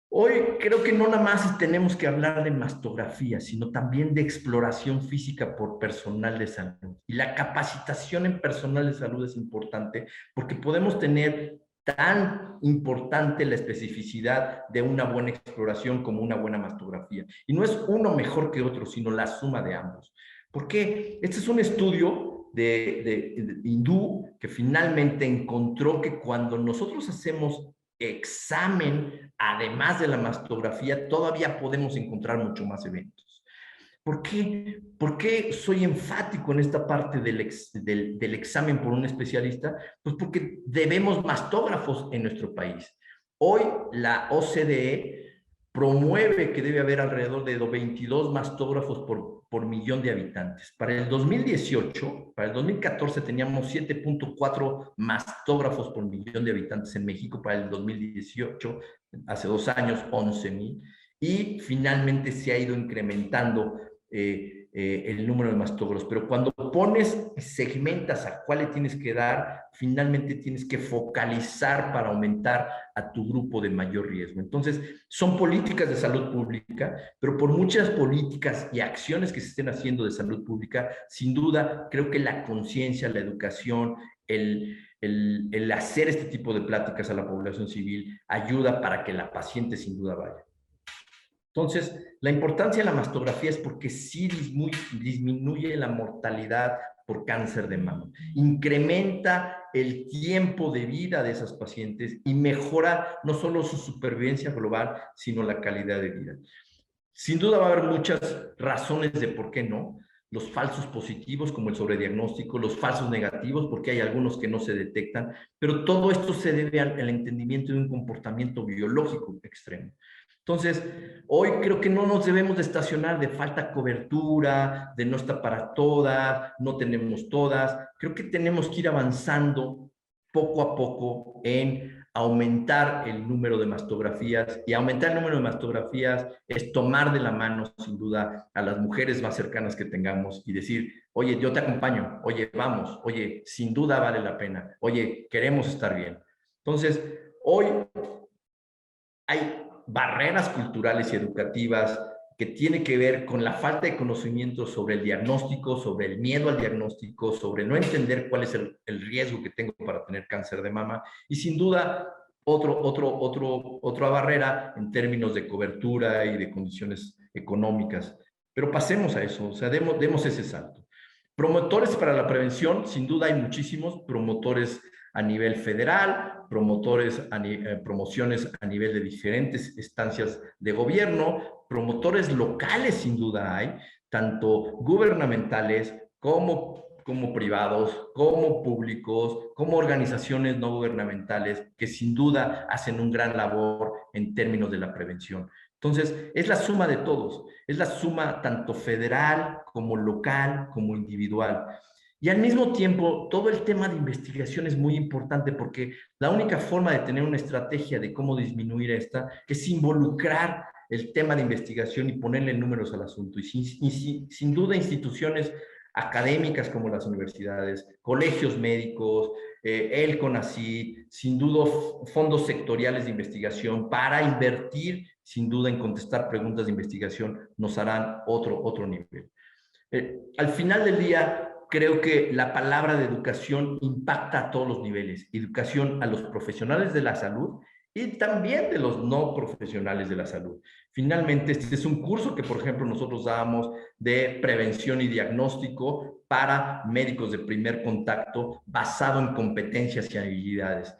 Hoy creo que no nada más tenemos que hablar de mastografía, sino también de exploración física por personal de salud. Y la capacitación en personal de salud es importante porque podemos tener tan importante la especificidad de una buena exploración como una buena mastografía. Y no es uno mejor que otro, sino la suma de ambos. ¿Por qué? Este es un estudio de hindú que finalmente encontró que cuando nosotros hacemos examen, además de la mastografía, todavía podemos encontrar mucho más eventos. ¿Por qué? ¿Por qué soy enfático en esta parte del examen por un especialista? Pues porque debemos mastógrafos en nuestro país. Hoy la OCDE promueve que debe haber alrededor de 22 mastógrafos por millón de habitantes. Para el 2018, para el 2014 teníamos 7.4 mastógrafos por millón de habitantes en México. Para el 2018, hace 2 años, 11,000. Y finalmente se ha ido incrementando el número de mastógrafos. Pero cuando pones, segmentas a cuál le tienes que dar, finalmente tienes que focalizar para aumentar a tu grupo de mayor riesgo. Entonces, son políticas de salud pública, pero por muchas políticas y acciones que se estén haciendo de salud pública, sin duda, creo que la conciencia, la educación, el hacer este tipo de pláticas a la población civil ayuda para que la paciente sin duda vaya. Entonces, la importancia de la mastografía es porque sí disminuye la mortalidad por cáncer de mama, incrementa el tiempo de vida de esas pacientes y mejora no solo su supervivencia global, sino la calidad de vida. Sin duda va a haber muchas razones de por qué no. Los falsos positivos, como el sobrediagnóstico, los falsos negativos, porque hay algunos que no se detectan, pero todo esto se debe al entendimiento de un comportamiento biológico extremo. Entonces, hoy creo que no nos debemos de estacionar de falta cobertura, de no está para todas, no tenemos todas. Creo que tenemos que ir avanzando poco a poco en aumentar el número de mastografías, y aumentar el número de mastografías es tomar de la mano, sin duda, a las mujeres más cercanas que tengamos y decir, oye, yo te acompaño, oye, vamos, oye, sin duda vale la pena, oye, queremos estar bien. Entonces, hoy hay barreras culturales y educativas que tienen que ver con la falta de conocimiento sobre el diagnóstico, sobre el miedo al diagnóstico, sobre no entender cuál es el riesgo que tengo para tener cáncer de mama, y sin duda otra barrera en términos de cobertura y de condiciones económicas. Pero pasemos a eso, o sea, demos ese salto. Promotores para la prevención, sin duda hay muchísimos promotores a nivel federal, promociones a nivel de diferentes instancias de gobierno, promotores locales sin duda hay, tanto gubernamentales como privados, como públicos, como organizaciones no gubernamentales, que sin duda hacen un gran labor en términos de la prevención. Entonces, es la suma de todos, es la suma tanto federal como local, como individual. Y al mismo tiempo, todo el tema de investigación es muy importante, porque la única forma de tener una estrategia de cómo disminuir esta es involucrar el tema de investigación y ponerle números al asunto. Y sin duda instituciones académicas como las universidades, colegios médicos, el CONACYT, sin duda fondos sectoriales de investigación para invertir, sin duda, en contestar preguntas de investigación, nos harán otro nivel. Al final del día, creo que la palabra de educación impacta a todos los niveles. Educación a los profesionales de la salud, y también de los no profesionales de la salud. Finalmente, este es un curso que, por ejemplo, nosotros damos de prevención y diagnóstico para médicos de primer contacto basado en competencias y habilidades.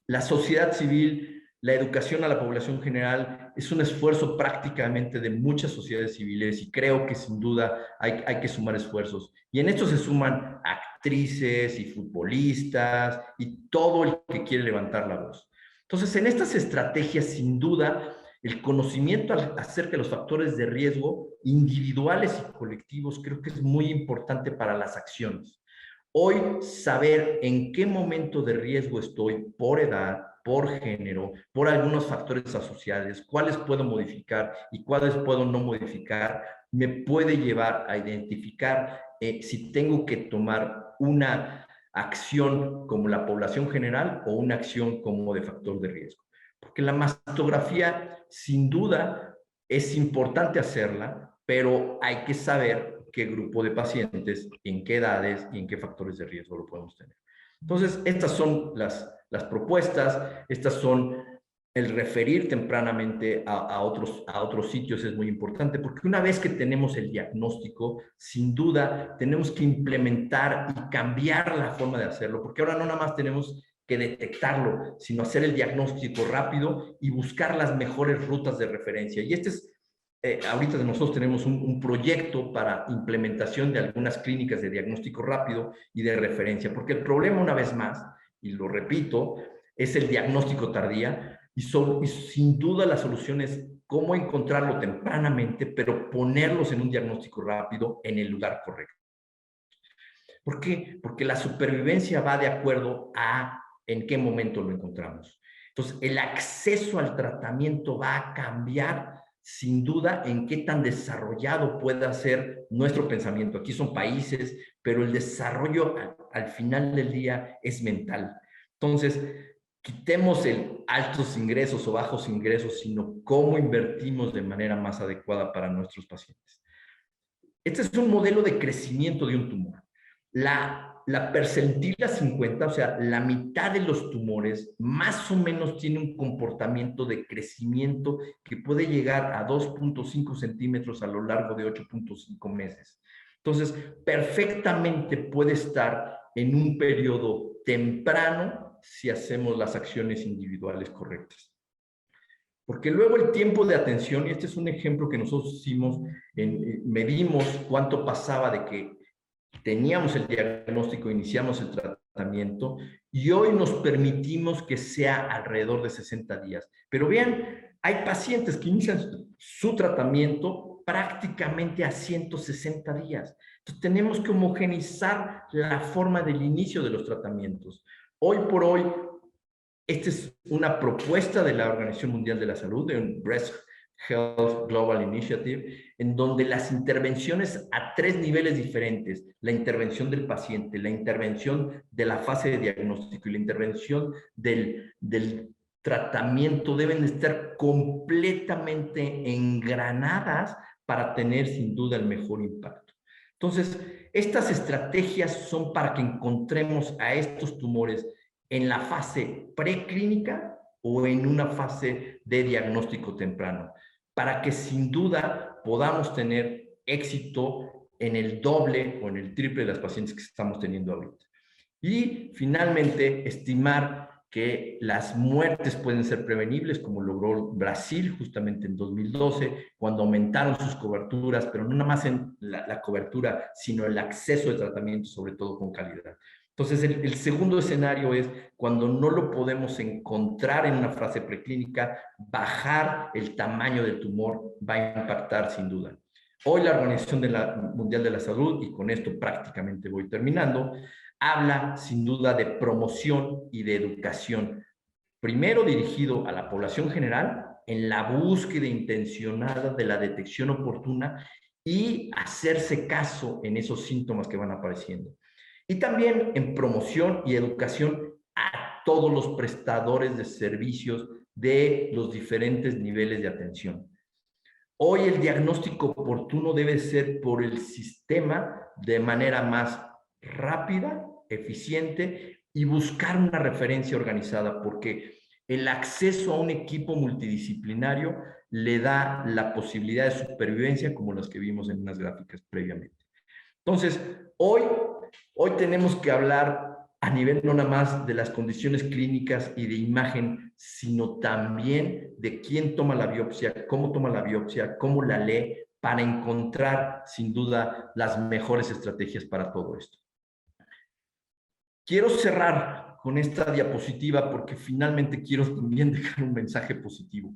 La sociedad civil, la educación a la población general es un esfuerzo prácticamente de muchas sociedades civiles y creo que sin duda hay que sumar esfuerzos. Y en esto se suman actrices y futbolistas y todo el que quiere levantar la voz. Entonces, en estas estrategias, sin duda, el conocimiento acerca de los factores de riesgo individuales y colectivos creo que es muy importante para las acciones. Hoy, saber en qué momento de riesgo estoy por edad, por género, por algunos factores asociados, cuáles puedo modificar y cuáles puedo no modificar, me puede llevar a identificar si tengo que tomar una acción como la población general o una acción como de factor de riesgo. Porque la mastografía, sin duda, es importante hacerla, pero hay que saber qué grupo de pacientes, en qué edades y en qué factores de riesgo lo podemos tener. Entonces, estas son las propuestas, estas son el referir tempranamente a otros sitios es muy importante, porque una vez que tenemos el diagnóstico, sin duda tenemos que implementar y cambiar la forma de hacerlo, porque ahora no nada más tenemos que detectarlo, sino hacer el diagnóstico rápido y buscar las mejores rutas de referencia. Y este es ahorita nosotros tenemos un proyecto para implementación de algunas clínicas de diagnóstico rápido y de referencia, porque el problema, una vez más, y lo repito, es el diagnóstico tardía y sin duda la solución es cómo encontrarlo tempranamente, pero ponerlos en un diagnóstico rápido en el lugar correcto. ¿Por qué? Porque la supervivencia va de acuerdo a en qué momento lo encontramos. Entonces, el acceso al tratamiento va a cambiar sin duda en qué tan desarrollado pueda ser nuestro pensamiento. Aquí son países, pero el desarrollo al final del día es mental. Entonces, quitemos el altos ingresos o bajos ingresos, sino cómo invertimos de manera más adecuada para nuestros pacientes. Este es un modelo de crecimiento de un tumor. La percentila 50, o sea, la mitad de los tumores más o menos tiene un comportamiento de crecimiento que puede llegar a 2.5 centímetros a lo largo de 8.5 meses. Entonces, perfectamente puede estar en un periodo temprano si hacemos las acciones individuales correctas. Porque luego el tiempo de atención, y este es un ejemplo que nosotros hicimos, medimos cuánto pasaba de que teníamos el diagnóstico, iniciamos el tratamiento y hoy nos permitimos que sea alrededor de 60 días. Pero vean, hay pacientes que inician su tratamiento prácticamente a 160 días. Entonces tenemos que homogeneizar la forma del inicio de los tratamientos. Hoy por hoy, esta es una propuesta de la Organización Mundial de la Salud, de un Breast Health Global Initiative, en donde las intervenciones a 3 niveles diferentes, la intervención del paciente, la intervención de la fase de diagnóstico y la intervención del tratamiento deben estar completamente engranadas para tener sin duda el mejor impacto. Entonces, estas estrategias son para que encontremos a estos tumores en la fase preclínica o en una fase de diagnóstico temprano, para que sin duda podamos tener éxito en el doble o en el triple de las pacientes que estamos teniendo ahorita. Y finalmente, estimar que las muertes pueden ser prevenibles, como logró Brasil justamente en 2012, cuando aumentaron sus coberturas, pero no nada más en la cobertura, sino el acceso de tratamiento, sobre todo con calidad. Entonces, el segundo escenario es cuando no lo podemos encontrar en una fase preclínica, bajar el tamaño del tumor va a impactar sin duda. Hoy la Organización Mundial de la Salud, y con esto prácticamente voy terminando, habla sin duda de promoción y de educación. Primero dirigido a la población general en la búsqueda intencionada de la detección oportuna y hacerse caso en esos síntomas que van apareciendo. Y también en promoción y educación a todos los prestadores de servicios de los diferentes niveles de atención. Hoy el diagnóstico oportuno debe ser por el sistema de manera más rápida, eficiente y buscar una referencia organizada, porque el acceso a un equipo multidisciplinario le da la posibilidad de supervivencia como las que vimos en unas gráficas previamente. Entonces, hoy tenemos que hablar a nivel no nada más de las condiciones clínicas y de imagen, sino también de quién toma la biopsia, cómo la lee, para encontrar, sin duda, las mejores estrategias para todo esto. Quiero cerrar con esta diapositiva porque finalmente quiero también dejar un mensaje positivo.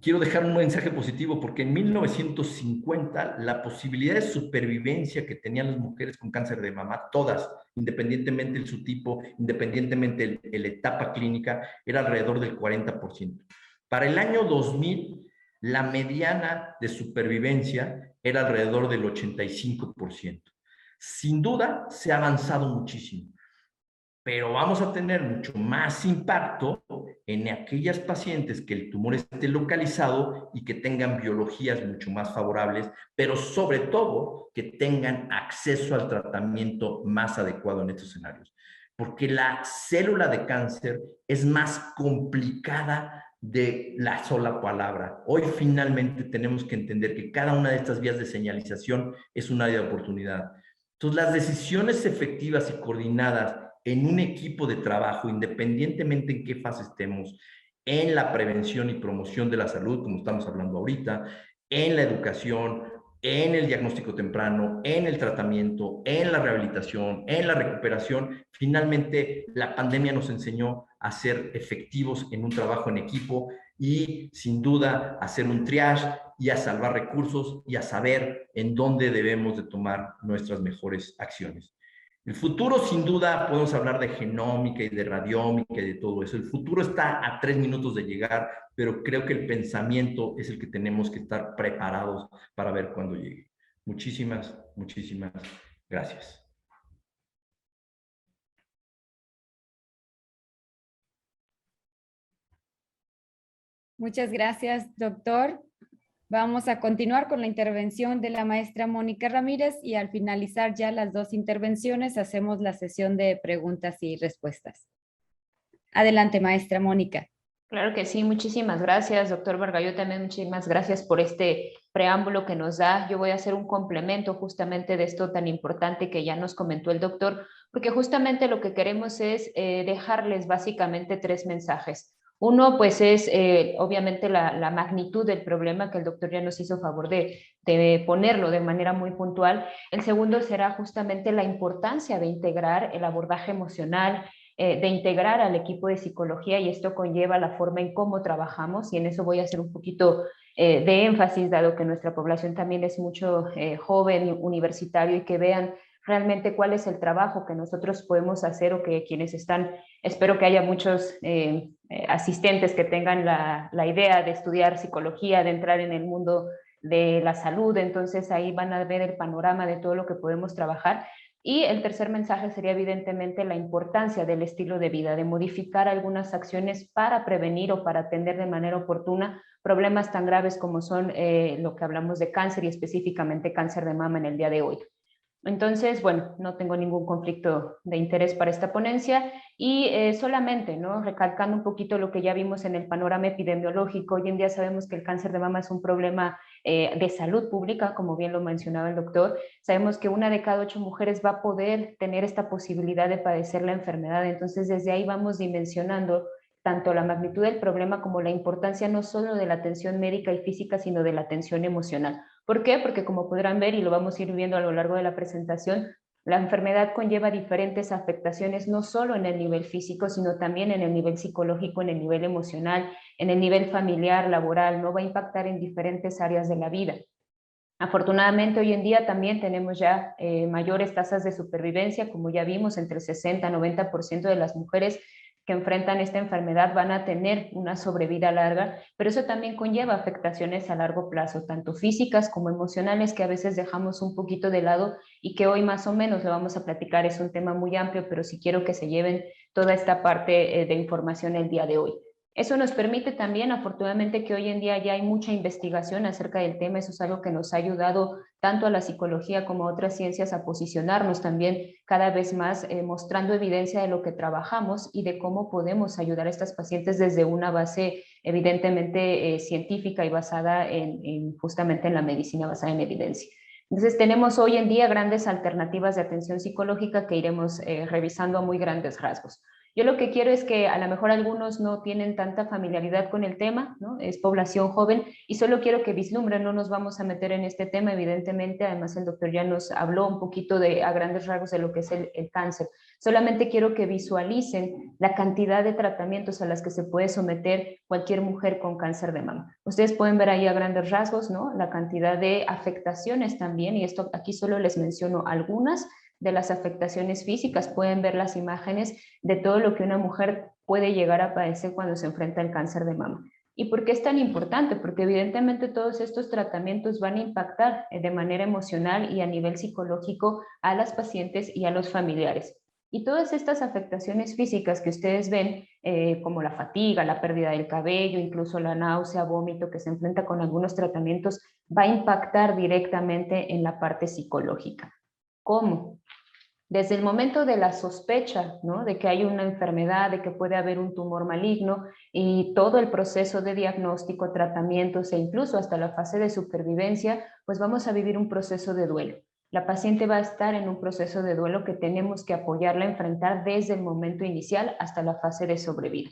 Quiero dejar un mensaje positivo porque en 1950 la posibilidad de supervivencia que tenían las mujeres con cáncer de mama, todas, independientemente de su tipo, independientemente de la etapa clínica, era alrededor del 40%. Para el año 2000, la mediana de supervivencia era alrededor del 85%. Sin duda, se ha avanzado muchísimo, pero vamos a tener mucho más impacto en aquellas pacientes que el tumor esté localizado y que tengan biologías mucho más favorables, pero sobre todo que tengan acceso al tratamiento más adecuado en estos escenarios. Porque la célula de cáncer es más complicada de la sola palabra. Hoy finalmente tenemos que entender que cada una de estas vías de señalización es un área de oportunidad. Entonces, las decisiones efectivas y coordinadas en un equipo de trabajo, independientemente en qué fase estemos, en la prevención y promoción de la salud, como estamos hablando ahorita, en la educación, en el diagnóstico temprano, en el tratamiento, en la rehabilitación, en la recuperación. Finalmente, la pandemia nos enseñó a ser efectivos en un trabajo en equipo y, sin duda, a hacer un triage y a salvar recursos y a saber en dónde debemos de tomar nuestras mejores acciones. El futuro, sin duda, podemos hablar de genómica y de radiómica y de todo eso. El futuro está a 3 minutos de llegar, pero creo que el pensamiento es el que tenemos que estar preparados para ver cuándo llegue. Muchísimas, muchísimas gracias. Muchas gracias, doctor. Vamos a continuar con la intervención de la maestra Mónica Ramírez y al finalizar ya las 2 intervenciones hacemos la sesión de preguntas y respuestas. Adelante, maestra Mónica. Claro que sí, muchísimas gracias, doctor Bargalló, también muchísimas gracias por este preámbulo que nos da. Yo voy a hacer un complemento justamente de esto tan importante que ya nos comentó el doctor, porque justamente lo que queremos es dejarles básicamente 3 mensajes. Uno, pues es obviamente la magnitud del problema, que el doctor ya nos hizo favor de ponerlo de manera muy puntual. El segundo será justamente la importancia de integrar el abordaje emocional, de integrar al equipo de psicología, y esto conlleva la forma en cómo trabajamos, y en eso voy a hacer un poquito de énfasis, dado que nuestra población también es mucho joven, universitario, y que vean realmente cuál es el trabajo que nosotros podemos hacer, o que quienes están, espero que haya muchos asistentes que tengan la idea de estudiar psicología, de entrar en el mundo de la salud, entonces ahí van a ver el panorama de todo lo que podemos trabajar. Y el tercer mensaje sería evidentemente la importancia del estilo de vida, de modificar algunas acciones para prevenir o para atender de manera oportuna problemas tan graves como son lo que hablamos de cáncer, y específicamente cáncer de mama en el día de hoy. Entonces, bueno, no tengo ningún conflicto de interés para esta ponencia, y solamente, ¿no?, recalcando un poquito lo que ya vimos en el panorama epidemiológico. Hoy en día sabemos que el cáncer de mama es un problema de salud pública, como bien lo mencionaba el doctor. Sabemos que 1 de cada 8 mujeres va a poder tener esta posibilidad de padecer la enfermedad. Entonces, desde ahí vamos dimensionando tanto la magnitud del problema como la importancia no solo de la atención médica y física, sino de la atención emocional. ¿Por qué? Porque, como podrán ver, y lo vamos a ir viendo a lo largo de la presentación, la enfermedad conlleva diferentes afectaciones, no solo en el nivel físico, sino también en el nivel psicológico, en el nivel emocional, en el nivel familiar, laboral, ¿no? Va a impactar en diferentes áreas de la vida. Afortunadamente, hoy en día también tenemos ya mayores tasas de supervivencia, como ya vimos, entre el 60 y 90% de las mujeres que enfrentan esta enfermedad van a tener una sobrevida larga, pero eso también conlleva afectaciones a largo plazo, tanto físicas como emocionales, que a veces dejamos un poquito de lado y que hoy más o menos lo vamos a platicar. Es un tema muy amplio, pero sí quiero que se lleven toda esta parte de información el día de hoy. Eso nos permite también, afortunadamente, que hoy en día ya hay mucha investigación acerca del tema. Eso es algo que nos ha ayudado tanto a la psicología como a otras ciencias a posicionarnos también cada vez más, mostrando evidencia de lo que trabajamos y de cómo podemos ayudar a estas pacientes desde una base evidentemente científica y basada justamente en la medicina basada en evidencia. Entonces tenemos hoy en día grandes alternativas de atención psicológica que iremos revisando a muy grandes rasgos. Yo lo que quiero es que a lo mejor algunos no tienen tanta familiaridad con el tema, ¿no? Es población joven y solo quiero que vislumbren, no nos vamos a meter en este tema, evidentemente, además el doctor ya nos habló un poquito a grandes rasgos de lo que es el cáncer. Solamente quiero que visualicen la cantidad de tratamientos a las que se puede someter cualquier mujer con cáncer de mama. Ustedes pueden ver ahí a grandes rasgos, ¿no? La cantidad de afectaciones también, y esto aquí solo les menciono algunas de las afectaciones físicas. Pueden ver las imágenes de todo lo que una mujer puede llegar a padecer cuando se enfrenta al cáncer de mama. ¿Y por qué es tan importante? Porque evidentemente todos estos tratamientos van a impactar de manera emocional y a nivel psicológico a las pacientes y a los familiares. Y todas estas afectaciones físicas que ustedes ven, como la fatiga, la pérdida del cabello, incluso la náusea, vómito que se enfrenta con algunos tratamientos, va a impactar directamente en la parte psicológica. ¿Cómo? Desde el momento de la sospecha, ¿no? De que hay una enfermedad, de que puede haber un tumor maligno y todo el proceso de diagnóstico, tratamientos e incluso hasta la fase de supervivencia, pues vamos a vivir un proceso de duelo. La paciente va a estar en un proceso de duelo que tenemos que apoyarla a enfrentar desde el momento inicial hasta la fase de sobrevida.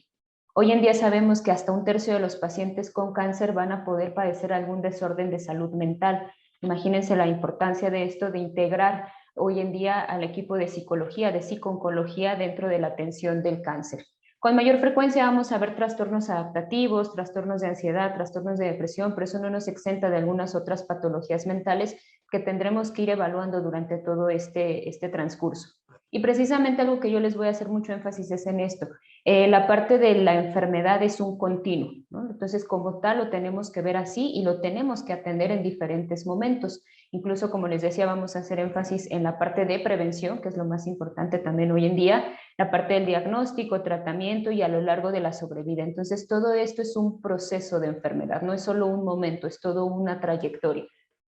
Hoy en día sabemos que hasta 1/3 de los pacientes con cáncer van a poder padecer algún desorden de salud mental. Imagínense la importancia de esto, de integrar hoy en día al equipo de psicología, de psico-oncología dentro de la atención del cáncer. Con mayor frecuencia vamos a ver trastornos adaptativos, trastornos de ansiedad, trastornos de depresión, pero eso no nos exenta de algunas otras patologías mentales que tendremos que ir evaluando durante todo este transcurso. Y precisamente algo que yo les voy a hacer mucho énfasis es en esto. La parte de la enfermedad es un continuo, ¿no? Entonces, como tal, lo tenemos que ver así y lo tenemos que atender en diferentes momentos. Incluso, como les decía, vamos a hacer énfasis en la parte de prevención, que es lo más importante también hoy en día, la parte del diagnóstico, tratamiento y a lo largo de la sobrevida. Entonces, todo esto es un proceso de enfermedad, no es solo un momento, es toda una trayectoria.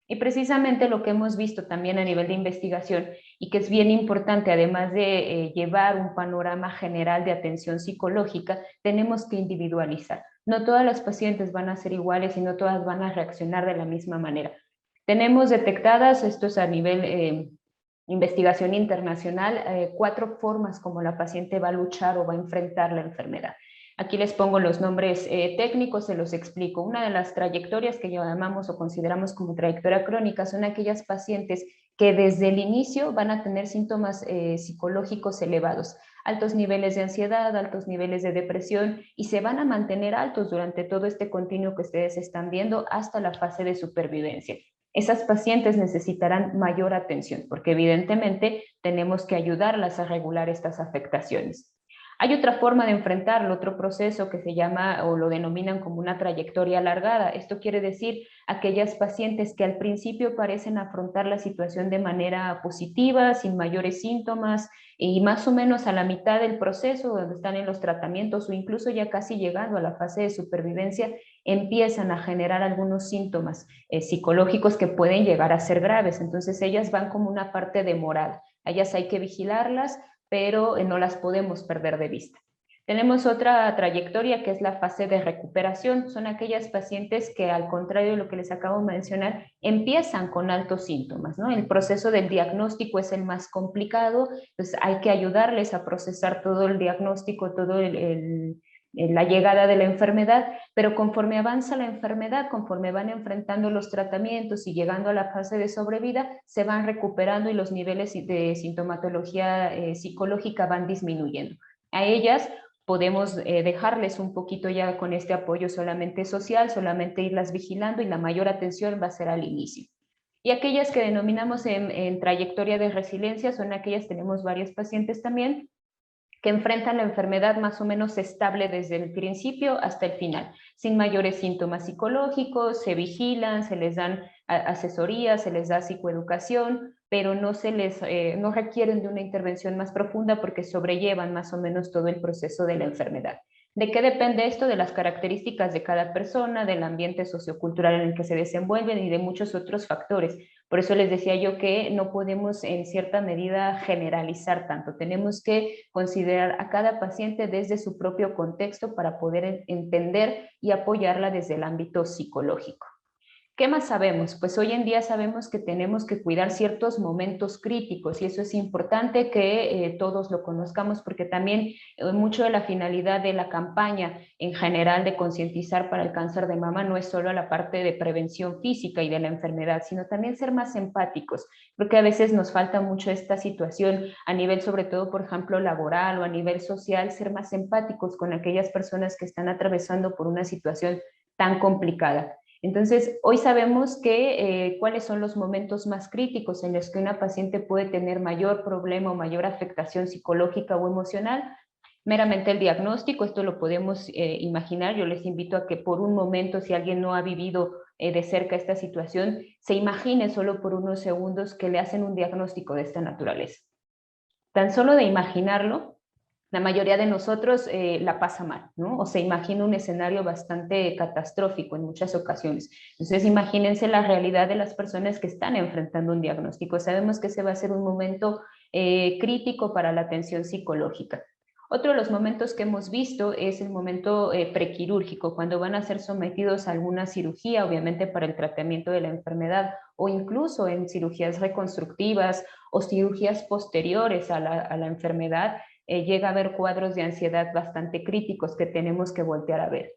Y precisamente lo que hemos visto también a nivel de investigación y que es bien importante, además de llevar un panorama general de atención psicológica, tenemos que individualizar. No todas las pacientes van a ser iguales y no todas van a reaccionar de la misma manera. Tenemos detectadas, esto es a nivel investigación internacional, 4 formas como la paciente va a luchar o va a enfrentar la enfermedad. Aquí les pongo los nombres técnicos, se los explico. Una de las trayectorias que llamamos o consideramos como trayectoria crónica son aquellas pacientes que desde el inicio van a tener síntomas psicológicos elevados, altos niveles de ansiedad, altos niveles de depresión y se van a mantener altos durante todo este continuo que ustedes están viendo hasta la fase de supervivencia. Esas pacientes necesitarán mayor atención porque evidentemente tenemos que ayudarlas a regular estas afectaciones. Hay otra forma de enfrentarlo, otro proceso que se llama o lo denominan como una trayectoria alargada. Esto quiere decir aquellas pacientes que al principio parecen afrontar la situación de manera positiva, sin mayores síntomas, y más o menos a la mitad del proceso, donde están en los tratamientos o incluso ya casi llegando a la fase de supervivencia, empiezan a generar algunos síntomas psicológicos que pueden llegar a ser graves. Entonces ellas van como una parte demorada. A ellas hay que vigilarlas, pero no las podemos perder de vista. Tenemos otra trayectoria que es la fase de recuperación. Son aquellas pacientes que, al contrario de lo que les acabo de mencionar, empiezan con altos síntomas, ¿no? El proceso del diagnóstico es el más complicado, entonces hay que ayudarles a procesar todo el diagnóstico, todo la llegada de la enfermedad, pero conforme avanza la enfermedad, conforme van enfrentando los tratamientos y llegando a la fase de sobrevida, se van recuperando y los niveles de sintomatología psicológica van disminuyendo. A ellas podemos dejarles un poquito ya con este apoyo solamente social, solamente irlas vigilando y la mayor atención va a ser al inicio. Y aquellas que denominamos en trayectoria de resiliencia son aquellas, tenemos varios pacientes también, que enfrentan la enfermedad más o menos estable desde el principio hasta el final, sin mayores síntomas psicológicos, se vigilan, se les dan asesoría, se les da psicoeducación, pero no requieren de una intervención más profunda porque sobrellevan más o menos todo el proceso de la enfermedad. ¿De qué depende esto? De las características de cada persona, del ambiente sociocultural en el que se desenvuelven y de muchos otros factores. Por eso les decía yo que no podemos en cierta medida generalizar tanto. Tenemos que considerar a cada paciente desde su propio contexto para poder entender y apoyarla desde el ámbito psicológico. ¿Qué más sabemos? Pues hoy en día sabemos que tenemos que cuidar ciertos momentos críticos y eso es importante que todos lo conozcamos porque también mucho de la finalidad de la campaña en general de concientizar para el cáncer de mama no es solo la parte de prevención física y de la enfermedad, sino también ser más empáticos, porque a veces nos falta mucho esta situación a nivel sobre todo, por ejemplo, laboral o a nivel social, ser más empáticos con aquellas personas que están atravesando por una situación tan complicada. Entonces, hoy sabemos que cuáles son los momentos más críticos en los que una paciente puede tener mayor problema o mayor afectación psicológica o emocional. Meramente el diagnóstico, esto lo podemos imaginar. Yo les invito a que por un momento, si alguien no ha vivido de cerca esta situación, se imagine solo por unos segundos que le hacen un diagnóstico de esta naturaleza. Tan solo de imaginarlo, la mayoría de nosotros la pasa mal, ¿no? O se imagina un escenario bastante catastrófico en muchas ocasiones. Entonces, imagínense la realidad de las personas que están enfrentando un diagnóstico. Sabemos que ese va a ser un momento crítico para la atención psicológica. Otro de los momentos que hemos visto es el momento prequirúrgico, cuando van a ser sometidos a alguna cirugía, obviamente para el tratamiento de la enfermedad, o incluso en cirugías reconstructivas o cirugías posteriores a la enfermedad, llega a haber cuadros de ansiedad bastante críticos que tenemos que voltear a ver.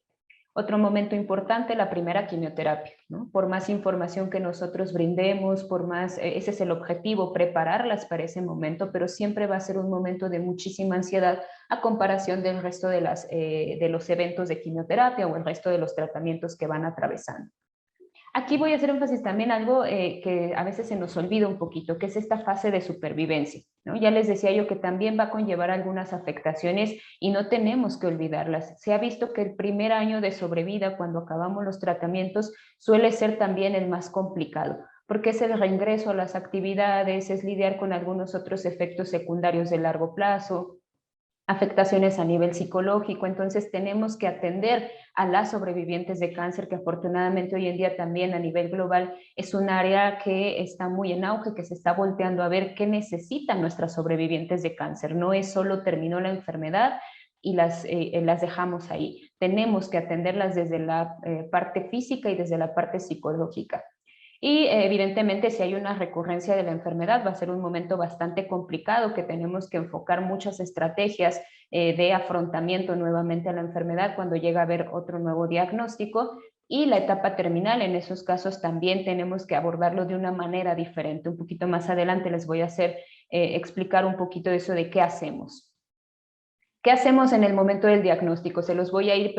Otro momento importante, la primera quimioterapia, ¿no? Por más información que nosotros brindemos, por más, ese es el objetivo, prepararlas para ese momento, pero siempre va a ser un momento de muchísima ansiedad a comparación del resto de los eventos de quimioterapia o el resto de los tratamientos que van atravesando. Aquí voy a hacer énfasis también algo que a veces se nos olvida un poquito, que es esta fase de supervivencia, ¿no? Ya les decía yo que también va a conllevar algunas afectaciones y no tenemos que olvidarlas. Se ha visto que el primer año de sobrevida, cuando acabamos los tratamientos, suele ser también el más complicado, porque es el reingreso a las actividades, es lidiar con algunos otros efectos secundarios de largo plazo, afectaciones a nivel psicológico. Entonces tenemos que atender a las sobrevivientes de cáncer, que afortunadamente hoy en día también a nivel global es un área que está muy en auge, que se está volteando a ver qué necesitan nuestras sobrevivientes de cáncer. No es solo terminó la enfermedad y las dejamos ahí. Tenemos que atenderlas desde la parte física y desde la parte psicológica. Y evidentemente si hay una recurrencia de la enfermedad va a ser un momento bastante complicado que tenemos que enfocar muchas estrategias de afrontamiento nuevamente a la enfermedad cuando llega a haber otro nuevo diagnóstico. Y la etapa terminal, en esos casos también tenemos que abordarlo de una manera diferente. Un poquito más adelante les voy a explicar un poquito de eso de qué hacemos. ¿Qué hacemos en el momento del diagnóstico? Se los voy a ir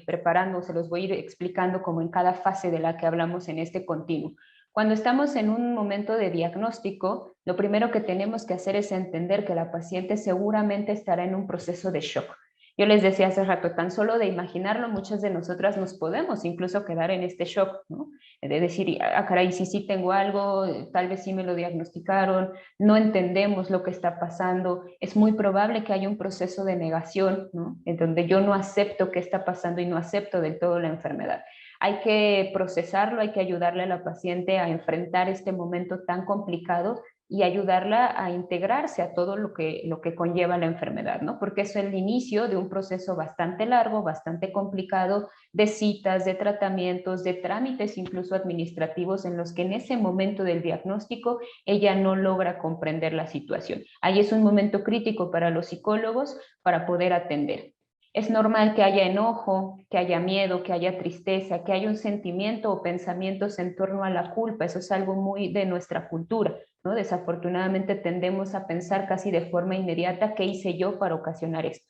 preparando, se los voy a ir explicando como en cada fase de la que hablamos en este continuo. Cuando estamos en un momento de diagnóstico, lo primero que tenemos que hacer es entender que la paciente seguramente estará en un proceso de shock. Yo les decía hace rato, tan solo de imaginarlo, muchas de nosotras nos podemos incluso quedar en este shock, ¿no? De decir, ah, caray, sí tengo algo, tal vez sí me lo diagnosticaron, no entendemos lo que está pasando, es muy probable que haya un proceso de negación, ¿no? En donde yo no acepto qué está pasando y no acepto del todo la enfermedad. Hay que procesarlo, hay que ayudarle a la paciente a enfrentar este momento tan complicado y ayudarla a integrarse a todo lo que conlleva la enfermedad, ¿no? Porque es el inicio de un proceso bastante largo, bastante complicado, de citas, de tratamientos, de trámites incluso administrativos en los que en ese momento del diagnóstico ella no logra comprender la situación. Ahí es un momento crítico para los psicólogos para poder atender. Es normal que haya enojo, que haya miedo, que haya tristeza, que haya un sentimiento o pensamientos en torno a la culpa. Eso es algo muy de nuestra cultura, ¿no? Desafortunadamente tendemos a pensar casi de forma inmediata qué hice yo para ocasionar esto.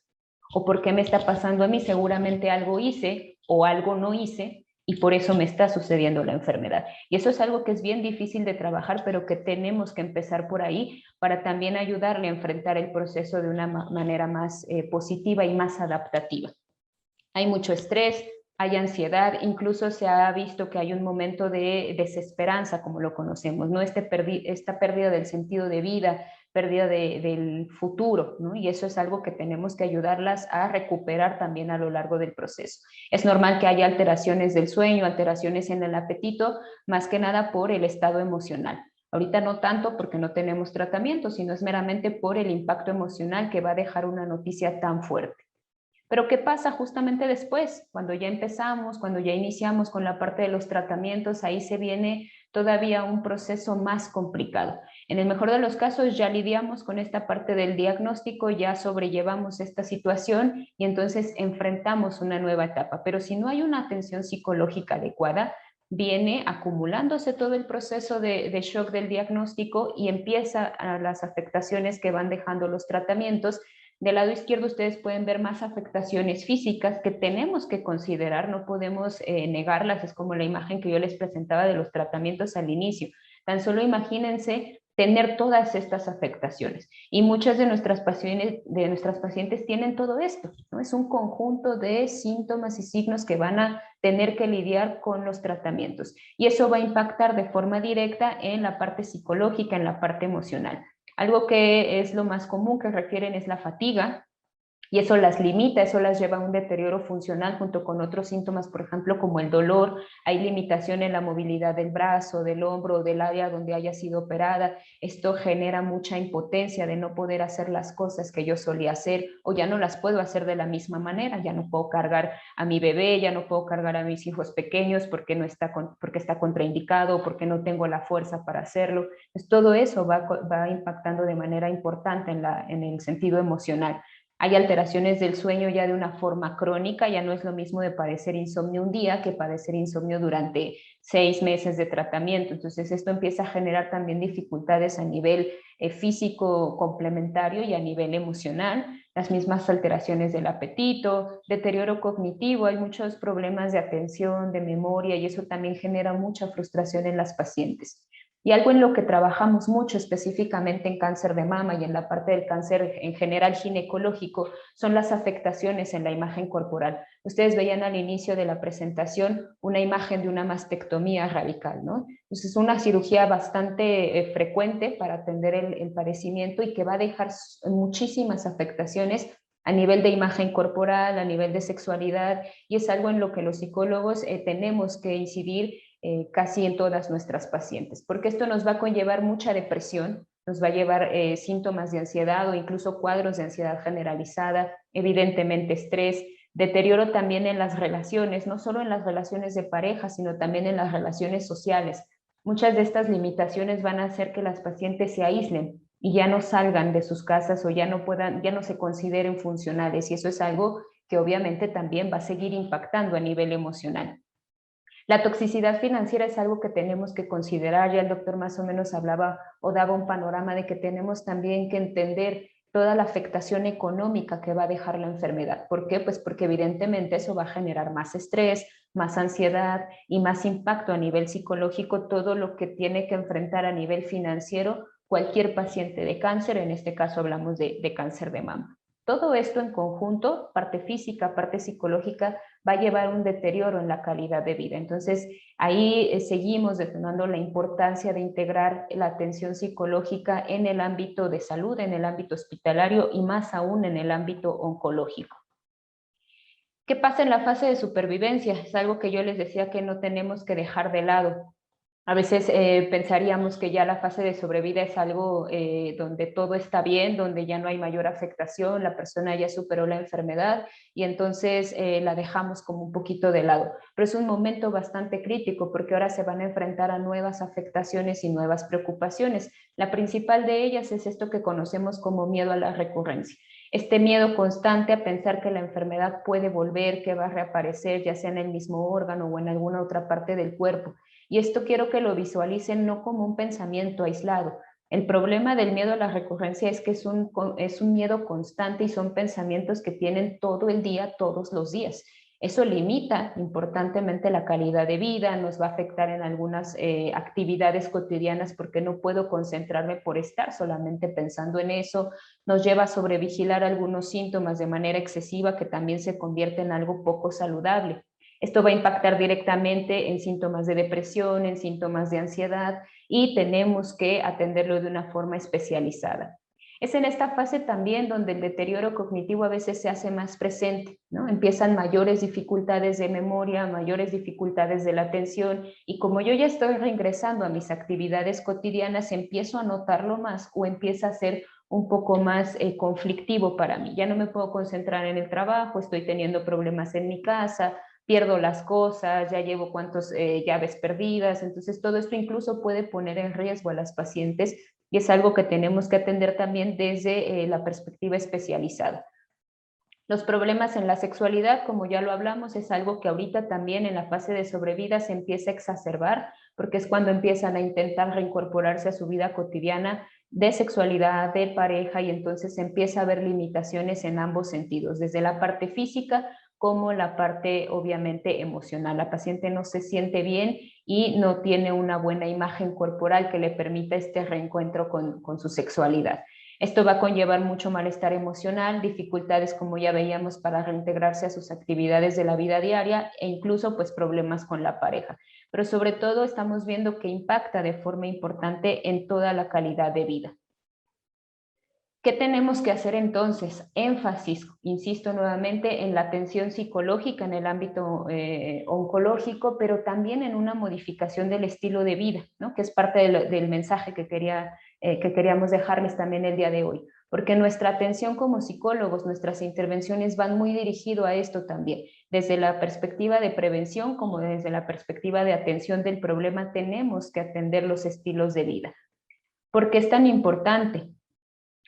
O por qué me está pasando a mí, seguramente algo hice o algo no hice y por eso me está sucediendo la enfermedad. Y eso es algo que es bien difícil de trabajar, pero que tenemos que empezar por ahí para también ayudarle a enfrentar el proceso de una manera más positiva y más adaptativa. Hay mucho estrés, hay ansiedad, incluso se ha visto que hay un momento de desesperanza, como lo conocemos, ¿no? Esta pérdida del sentido de vida, pérdida del futuro, ¿no? Y eso es algo que tenemos que ayudarlas a recuperar también a lo largo del proceso. Es normal que haya alteraciones del sueño, alteraciones en el apetito, más que nada por el estado emocional. Ahorita no tanto porque no tenemos tratamiento, sino es meramente por el impacto emocional que va a dejar una noticia tan fuerte. Pero ¿qué pasa justamente después? Cuando ya empezamos, cuando ya iniciamos con la parte de los tratamientos, ahí se viene todavía un proceso más complicado. En el mejor de los casos ya lidiamos con esta parte del diagnóstico, ya sobrellevamos esta situación y entonces enfrentamos una nueva etapa. Pero si no hay una atención psicológica adecuada, viene acumulándose todo el proceso de shock del diagnóstico y empieza a las afectaciones que van dejando los tratamientos. Del lado izquierdo ustedes pueden ver más afectaciones físicas que tenemos que considerar, no podemos negarlas, es como la imagen que yo les presentaba de los tratamientos al inicio. Tan solo imagínense tener todas estas afectaciones. Y muchas de nuestras pacientes tienen todo esto, ¿no? Es un conjunto de síntomas y signos que van a tener que lidiar con los tratamientos. Y eso va a impactar de forma directa en la parte psicológica, en la parte emocional. Algo que es lo más común que refieren es la fatiga, y eso las limita, eso las lleva a un deterioro funcional junto con otros síntomas, por ejemplo, como el dolor. Hay limitación en la movilidad del brazo, del hombro, del área donde haya sido operada. Esto genera mucha impotencia de no poder hacer las cosas que yo solía hacer o ya no las puedo hacer de la misma manera. Ya no puedo cargar a mi bebé, ya no puedo cargar a mis hijos pequeños porque está contraindicado, porque no tengo la fuerza para hacerlo. Entonces, todo eso va impactando de manera importante en el sentido emocional. Hay alteraciones del sueño ya de una forma crónica, ya no es lo mismo de padecer insomnio un día que padecer insomnio durante 6 meses de tratamiento. Entonces esto empieza a generar también dificultades a nivel físico complementario y a nivel emocional, las mismas alteraciones del apetito, deterioro cognitivo, hay muchos problemas de atención, de memoria y eso también genera mucha frustración en las pacientes. Y algo en lo que trabajamos mucho específicamente en cáncer de mama y en la parte del cáncer en general ginecológico son las afectaciones en la imagen corporal. Ustedes veían al inicio de la presentación una imagen de una mastectomía radical, ¿no? Entonces es una cirugía bastante frecuente para atender el padecimiento y que va a dejar muchísimas afectaciones a nivel de imagen corporal, a nivel de sexualidad, y es algo en lo que los psicólogos tenemos que incidir casi en todas nuestras pacientes, porque esto nos va a conllevar mucha depresión, nos va a llevar síntomas de ansiedad o incluso cuadros de ansiedad generalizada, evidentemente estrés, deterioro también en las relaciones, no solo en las relaciones de pareja, sino también en las relaciones sociales. Muchas de estas limitaciones van a hacer que las pacientes se aíslen y ya no salgan de sus casas o ya no se consideren funcionales, y eso es algo que obviamente también va a seguir impactando a nivel emocional. La toxicidad financiera es algo que tenemos que considerar. Ya el doctor más o menos hablaba o daba un panorama de que tenemos también que entender toda la afectación económica que va a dejar la enfermedad. ¿Por qué? Pues porque evidentemente eso va a generar más estrés, más ansiedad y más impacto a nivel psicológico, todo lo que tiene que enfrentar a nivel financiero cualquier paciente de cáncer, en este caso hablamos de cáncer de mama. Todo esto en conjunto, parte física, parte psicológica, va a llevar un deterioro en la calidad de vida. Entonces, ahí seguimos detonando la importancia de integrar la atención psicológica en el ámbito de salud, en el ámbito hospitalario y más aún en el ámbito oncológico. ¿Qué pasa en la fase de supervivencia? Es algo que yo les decía que no tenemos que dejar de lado. A veces pensaríamos que ya la fase de sobrevida es algo donde todo está bien, donde ya no hay mayor afectación, la persona ya superó la enfermedad y entonces la dejamos como un poquito de lado. Pero es un momento bastante crítico porque ahora se van a enfrentar a nuevas afectaciones y nuevas preocupaciones. La principal de ellas es esto que conocemos como miedo a la recurrencia. Este miedo constante a pensar que la enfermedad puede volver, que va a reaparecer, ya sea en el mismo órgano o en alguna otra parte del cuerpo. Y esto quiero que lo visualicen no como un pensamiento aislado. El problema del miedo a la recurrencia es que es un miedo constante y son pensamientos que tienen todo el día, todos los días. Eso limita importantemente la calidad de vida, nos va a afectar en algunas actividades cotidianas porque no puedo concentrarme por estar solamente pensando en eso, nos lleva a sobrevigilar algunos síntomas de manera excesiva que también se convierte en algo poco saludable. Esto va a impactar directamente en síntomas de depresión, en síntomas de ansiedad y tenemos que atenderlo de una forma especializada. Es en esta fase también donde el deterioro cognitivo a veces se hace más presente, ¿no? Empiezan mayores dificultades de memoria, mayores dificultades de la atención, y como yo ya estoy reingresando a mis actividades cotidianas, empiezo a notarlo más o empieza a ser un poco más conflictivo para mí. Ya no me puedo concentrar en el trabajo, estoy teniendo problemas en mi casa, pierdo las cosas, ya llevo cuántas llaves perdidas. Entonces todo esto incluso puede poner en riesgo a las pacientes, y es algo que tenemos que atender también desde la perspectiva especializada. Los problemas en la sexualidad, como ya lo hablamos, es algo que ahorita también en la fase de sobrevida se empieza a exacerbar, porque es cuando empiezan a intentar reincorporarse a su vida cotidiana de sexualidad, de pareja, y entonces empieza a haber limitaciones en ambos sentidos, desde la parte física como la parte obviamente emocional. La paciente no se siente bien y no tiene una buena imagen corporal que le permita este reencuentro con su sexualidad. Esto va a conllevar mucho malestar emocional, dificultades, como ya veíamos, para reintegrarse a sus actividades de la vida diaria, e incluso pues problemas con la pareja. Pero sobre todo estamos viendo que impacta de forma importante en toda la calidad de vida. ¿Qué tenemos que hacer entonces? Énfasis, insisto nuevamente, en la atención psicológica en el ámbito oncológico, pero también en una modificación del estilo de vida, ¿no? Que es parte del mensaje que queríamos dejarles también el día de hoy. Porque nuestra atención como psicólogos, nuestras intervenciones van muy dirigido a esto también. Desde la perspectiva de prevención como desde la perspectiva de atención del problema, tenemos que atender los estilos de vida. ¿Por qué es tan importante?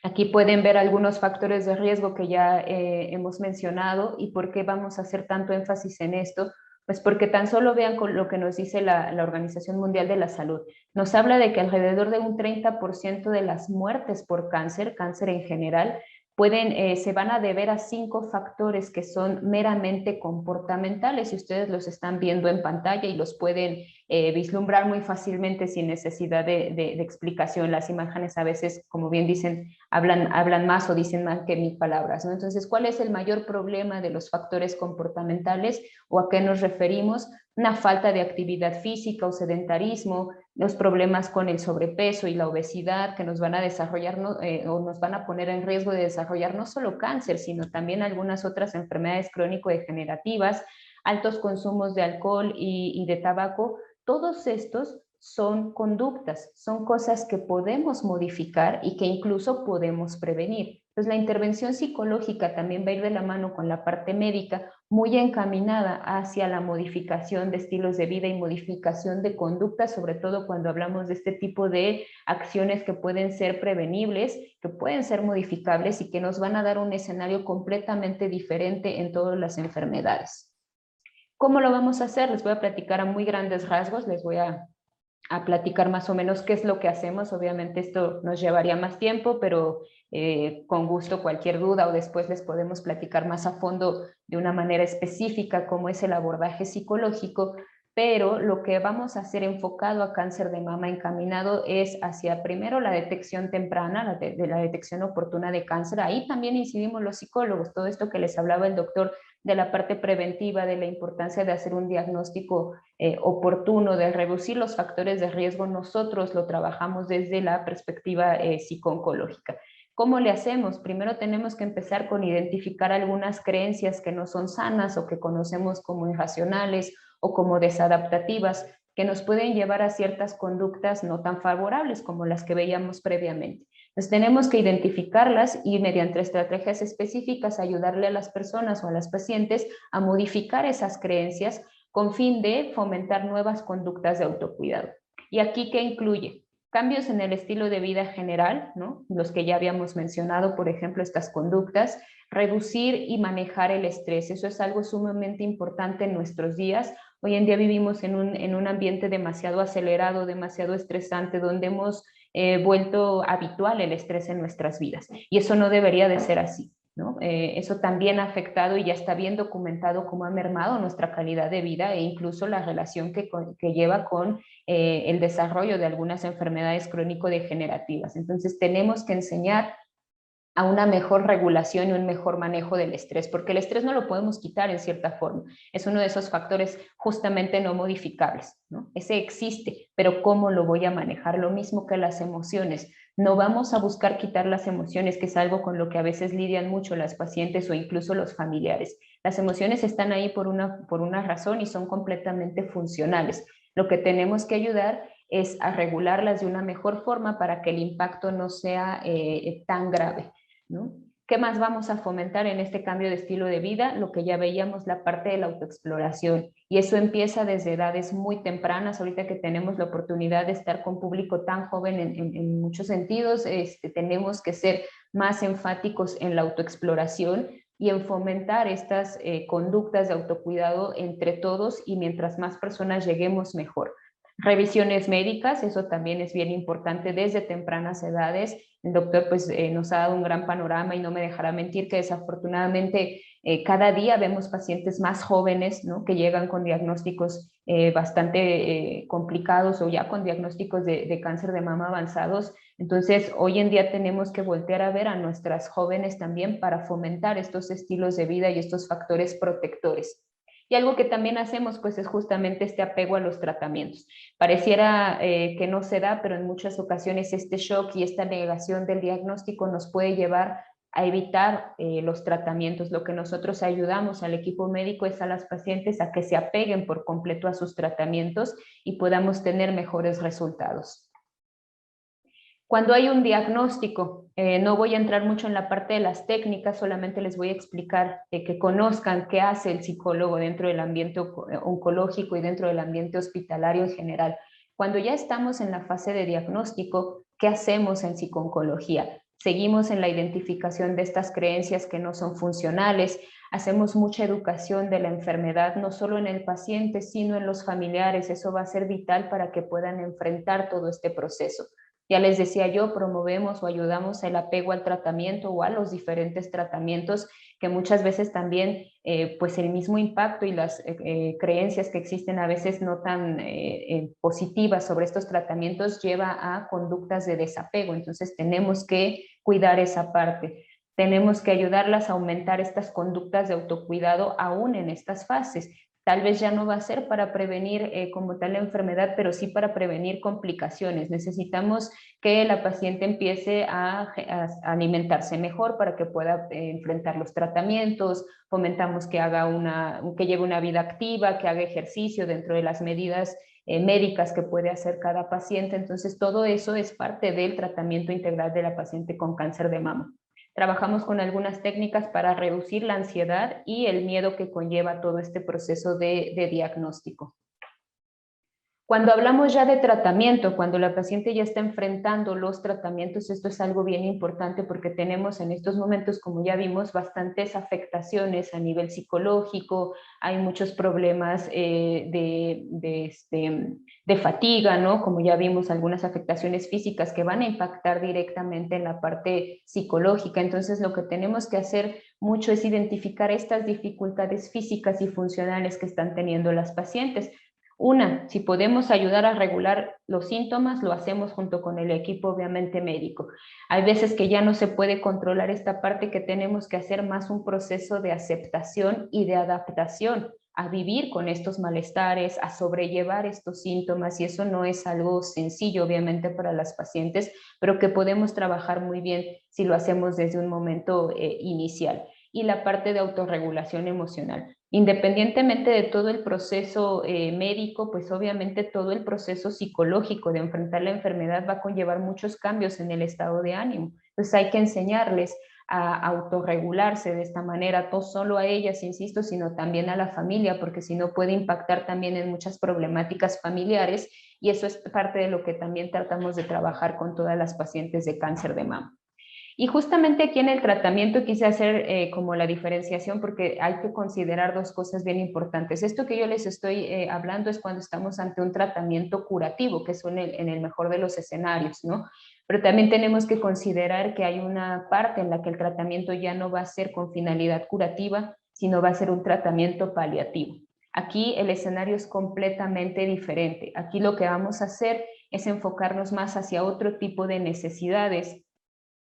Aquí pueden ver algunos factores de riesgo que ya hemos mencionado. ¿Y por qué vamos a hacer tanto énfasis en esto? Pues porque tan solo vean con lo que nos dice la Organización Mundial de la Salud. Nos habla de que alrededor de un 30% de las muertes por cáncer en general, se van a deber a 5 factores que son meramente comportamentales, y ustedes los están viendo en pantalla y los pueden vislumbrar muy fácilmente sin necesidad de explicación. Las imágenes a veces, como bien dicen, hablan más o dicen más que 1000 palabras, ¿no? Entonces, ¿cuál es el mayor problema de los factores comportamentales o a qué nos referimos? Una falta de actividad física o sedentarismo, los problemas con el sobrepeso y la obesidad que nos van a desarrollar o nos van a poner en riesgo de desarrollar no solo cáncer, sino también algunas otras enfermedades crónico-degenerativas, altos consumos de alcohol y de tabaco. Todos estos son conductas, son cosas que podemos modificar y que incluso podemos prevenir. Entonces, la intervención psicológica también va a ir de la mano con la parte médica, muy encaminada hacia la modificación de estilos de vida y modificación de conductas, sobre todo cuando hablamos de este tipo de acciones que pueden ser prevenibles, que pueden ser modificables y que nos van a dar un escenario completamente diferente en todas las enfermedades. ¿Cómo lo vamos a hacer? Les voy a platicar a muy grandes rasgos, les voy a platicar más o menos qué es lo que hacemos. Obviamente esto nos llevaría más tiempo, pero con gusto cualquier duda o después les podemos platicar más a fondo de una manera específica cómo es el abordaje psicológico. Pero lo que vamos a hacer enfocado a cáncer de mama encaminado es hacia primero la detección temprana, la detección oportuna de cáncer. Ahí también incidimos los psicólogos, todo esto que les hablaba el doctor de la parte preventiva, de la importancia de hacer un diagnóstico oportuno, de reducir los factores de riesgo. Nosotros lo trabajamos desde la perspectiva psico-oncológica. ¿Cómo le hacemos? Primero tenemos que empezar con identificar algunas creencias que no son sanas o que conocemos como irracionales o como desadaptativas, que nos pueden llevar a ciertas conductas no tan favorables como las que veíamos previamente. Entonces tenemos que identificarlas y mediante estrategias específicas ayudarle a las personas o a las pacientes a modificar esas creencias con fin de fomentar nuevas conductas de autocuidado. ¿Y aquí qué incluye? Cambios en el estilo de vida general, ¿no? Los que ya habíamos mencionado, por ejemplo, estas conductas, reducir y manejar el estrés. Eso es algo sumamente importante en nuestros días. Hoy en día vivimos en un ambiente demasiado acelerado, demasiado estresante, donde hemos vuelto habitual el estrés en nuestras vidas. Y eso no debería de ser así, ¿no? Eso también ha afectado y ya está bien documentado cómo ha mermado nuestra calidad de vida e incluso la relación que lleva con el desarrollo de algunas enfermedades crónico-degenerativas. Entonces tenemos que enseñar a una mejor regulación y un mejor manejo del estrés, porque el estrés no lo podemos quitar en cierta forma. Es uno de esos factores justamente no modificables, ¿no? Ese existe, pero ¿cómo lo voy a manejar? Lo mismo que las emociones. No vamos a buscar quitar las emociones, que es algo con lo que a veces lidian mucho las pacientes o incluso los familiares. Las emociones están ahí por una razón y son completamente funcionales. Lo que tenemos que ayudar es a regularlas de una mejor forma para que el impacto no sea tan grave, ¿no? ¿Qué más vamos a fomentar en este cambio de estilo de vida? Lo que ya veíamos, la parte de la autoexploración. Y eso empieza desde edades muy tempranas. Ahorita que tenemos la oportunidad de estar con público tan joven en muchos sentidos, tenemos que ser más enfáticos en la autoexploración y en fomentar estas conductas de autocuidado entre todos, y mientras más personas lleguemos, mejor. Revisiones médicas, eso también es bien importante desde tempranas edades. El doctor pues nos ha dado un gran panorama y no me dejará mentir que desafortunadamente cada día vemos pacientes más jóvenes, ¿no?, que llegan con diagnósticos bastante complicados o ya con diagnósticos de cáncer de mama avanzados. Entonces, hoy en día tenemos que voltear a ver a nuestras jóvenes también para fomentar estos estilos de vida y estos factores protectores. Y algo que también hacemos pues es justamente este apego a los tratamientos. Pareciera que no se da, pero en muchas ocasiones este shock y esta negación del diagnóstico nos puede llevar a evitar los tratamientos. Lo que nosotros ayudamos al equipo médico es a las pacientes a que se apeguen por completo a sus tratamientos y podamos tener mejores resultados. Cuando hay un diagnóstico, no voy a entrar mucho en la parte de las técnicas, solamente les voy a explicar que conozcan qué hace el psicólogo dentro del ambiente oncológico y dentro del ambiente hospitalario en general. Cuando ya estamos en la fase de diagnóstico, ¿qué hacemos en psicooncología? Seguimos en la identificación de estas creencias que no son funcionales, hacemos mucha educación de la enfermedad, no solo en el paciente, sino en los familiares. Eso va a ser vital para que puedan enfrentar todo este proceso. Ya les decía yo, promovemos o ayudamos el apego al tratamiento o a los diferentes tratamientos, que muchas veces también pues el mismo impacto y las creencias que existen a veces no tan positivas sobre estos tratamientos lleva a conductas de desapego. Entonces tenemos que cuidar esa parte. Tenemos que ayudarlas a aumentar estas conductas de autocuidado aún en estas fases. Tal vez ya no va a ser para prevenir como tal la enfermedad, pero sí para prevenir complicaciones. Necesitamos que la paciente empiece a alimentarse mejor para que pueda enfrentar los tratamientos. Fomentamos que que lleve una vida activa, que haga ejercicio dentro de las medidas médicas que puede hacer cada paciente. Entonces, todo eso es parte del tratamiento integral de la paciente con cáncer de mama. Trabajamos con algunas técnicas para reducir la ansiedad y el miedo que conlleva todo este proceso de diagnóstico. Cuando hablamos ya de tratamiento, cuando la paciente ya está enfrentando los tratamientos, esto es algo bien importante porque tenemos en estos momentos, como ya vimos, bastantes afectaciones a nivel psicológico, hay muchos problemas de fatiga, ¿no? Como ya vimos, algunas afectaciones físicas que van a impactar directamente en la parte psicológica. Entonces, lo que tenemos que hacer mucho es identificar estas dificultades físicas y funcionales que están teniendo las pacientes. Una, si podemos ayudar a regular los síntomas, lo hacemos junto con el equipo obviamente médico. Hay veces que ya no se puede controlar esta parte, que tenemos que hacer más un proceso de aceptación y de adaptación a vivir con estos malestares, a sobrellevar estos síntomas, y eso no es algo sencillo obviamente para las pacientes, pero que podemos trabajar muy bien si lo hacemos desde un momento inicial. Y la parte de autorregulación emocional. Independientemente de todo el proceso médico, pues obviamente todo el proceso psicológico de enfrentar la enfermedad va a conllevar muchos cambios en el estado de ánimo. Entonces hay que enseñarles a autorregularse de esta manera, no solo a ellas, insisto, sino también a la familia, porque si no puede impactar también en muchas problemáticas familiares, y eso es parte de lo que también tratamos de trabajar con todas las pacientes de cáncer de mama. Y justamente aquí en el tratamiento quise hacer como la diferenciación, porque hay que considerar dos cosas bien importantes. Esto que yo les estoy hablando es cuando estamos ante un tratamiento curativo, que es en el mejor de los escenarios, ¿no? Pero también tenemos que considerar que hay una parte en la que el tratamiento ya no va a ser con finalidad curativa, sino va a ser un tratamiento paliativo. Aquí el escenario es completamente diferente. Aquí lo que vamos a hacer es enfocarnos más hacia otro tipo de necesidades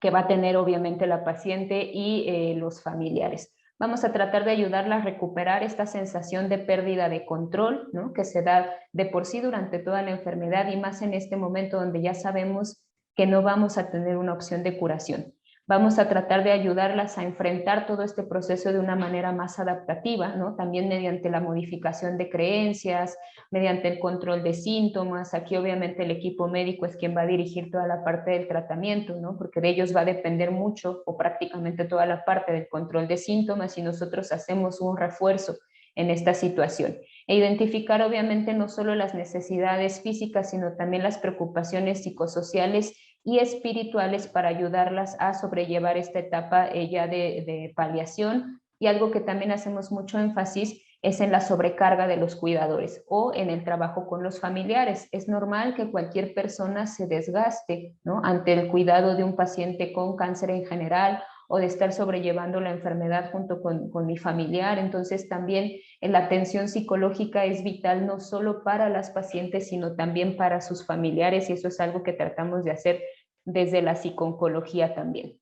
que va a tener obviamente la paciente y los familiares. Vamos a tratar de ayudarla a recuperar esta sensación de pérdida de control, ¿no?, que se da de por sí durante toda la enfermedad, y más en este momento donde ya sabemos que no vamos a tener una opción de curación. Vamos a tratar de ayudarlas a enfrentar todo este proceso de una manera más adaptativa, ¿no? También mediante la modificación de creencias, mediante el control de síntomas. Aquí obviamente el equipo médico es quien va a dirigir toda la parte del tratamiento, ¿no? Porque de ellos va a depender mucho o prácticamente toda la parte del control de síntomas y nosotros hacemos un refuerzo en esta situación. E identificar obviamente no solo las necesidades físicas, sino también las preocupaciones psicosociales y espirituales para ayudarlas a sobrellevar esta etapa ya de paliación. Y algo que también hacemos mucho énfasis es en la sobrecarga de los cuidadores o en el trabajo con los familiares. Es normal que cualquier persona se desgaste, ¿no?, ante el cuidado de un paciente con cáncer en general o de estar sobrellevando la enfermedad junto con mi familiar. Entonces también la atención psicológica es vital no solo para las pacientes, sino también para sus familiares, y eso es algo que tratamos de hacer desde la psico-oncología también,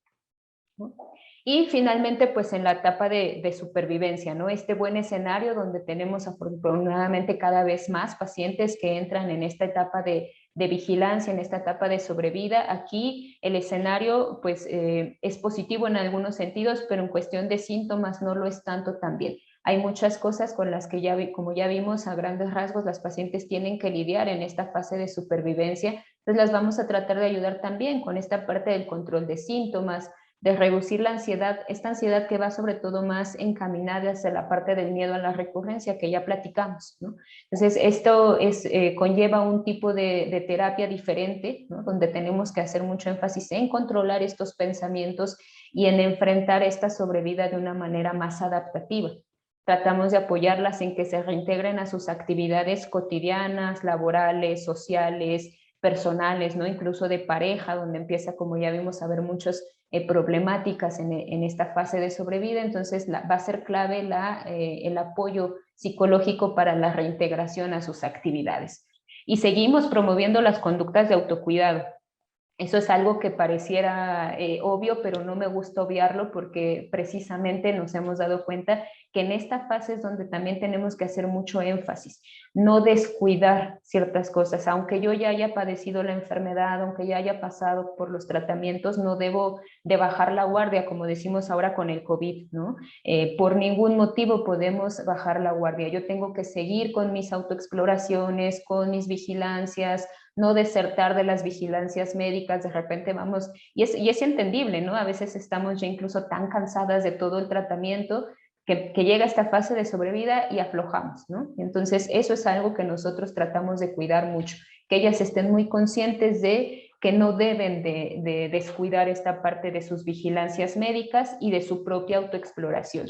¿no? Y finalmente, pues en la etapa de supervivencia, ¿no? Este buen escenario donde tenemos afortunadamente cada vez más pacientes que entran en esta etapa de vigilancia, en esta etapa de sobrevida. Aquí el escenario pues es positivo en algunos sentidos, pero en cuestión de síntomas no lo es tanto también. Hay muchas cosas con las que como ya vimos a grandes rasgos, las pacientes tienen que lidiar en esta fase de supervivencia. Entonces las vamos a tratar de ayudar también con esta parte del control de síntomas, de reducir la ansiedad, esta ansiedad que va sobre todo más encaminada hacia la parte del miedo a la recurrencia que ya platicamos, ¿no? Entonces esto conlleva un tipo de terapia diferente, ¿no?, donde tenemos que hacer mucho énfasis en controlar estos pensamientos y en enfrentar esta sobrevida de una manera más adaptativa. Tratamos de apoyarlas en que se reintegren a sus actividades cotidianas, laborales, sociales, personales, ¿no?, incluso de pareja, donde empieza, como ya vimos, a haber muchos problemáticas en esta fase de sobrevida. Entonces va a ser clave el apoyo psicológico para la reintegración a sus actividades. Y seguimos promoviendo las conductas de autocuidado. Eso es algo que pareciera obvio, pero no me gusta obviarlo porque precisamente nos hemos dado cuenta que en esta fase es donde también tenemos que hacer mucho énfasis, no descuidar ciertas cosas. Aunque yo ya haya padecido la enfermedad, aunque ya haya pasado por los tratamientos, no debo de bajar la guardia, como decimos ahora con el COVID, ¿no? Por ningún motivo podemos bajar la guardia. Yo tengo que seguir con mis autoexploraciones, con mis vigilancias, no desertar de las vigilancias médicas. De repente vamos, y es entendible, ¿no? A veces estamos ya incluso tan cansadas de todo el tratamiento que llega esta fase de sobrevida y aflojamos, ¿no? Entonces eso es algo que nosotros tratamos de cuidar mucho, que ellas estén muy conscientes de que no deben de descuidar esta parte de sus vigilancias médicas y de su propia autoexploración.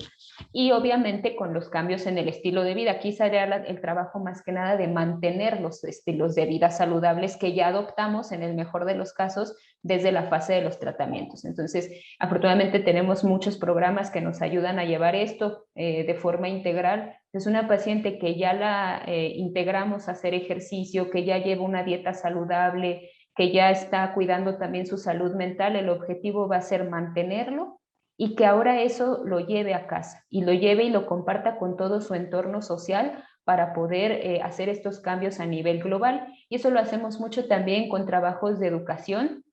Y obviamente con los cambios en el estilo de vida, aquí sería el trabajo más que nada de mantener los estilos de vida saludables que ya adoptamos en el mejor de los casos desde la fase de los tratamientos. Entonces, afortunadamente tenemos muchos programas que nos ayudan a llevar esto de forma integral. Es una paciente que ya la integramos a hacer ejercicio, que ya lleva una dieta saludable, que ya está cuidando también su salud mental. El objetivo va a ser mantenerlo y que ahora eso lo lleve a casa y lo lleve y lo comparta con todo su entorno social para poder hacer estos cambios a nivel global. Y eso lo hacemos mucho también con trabajos de educación,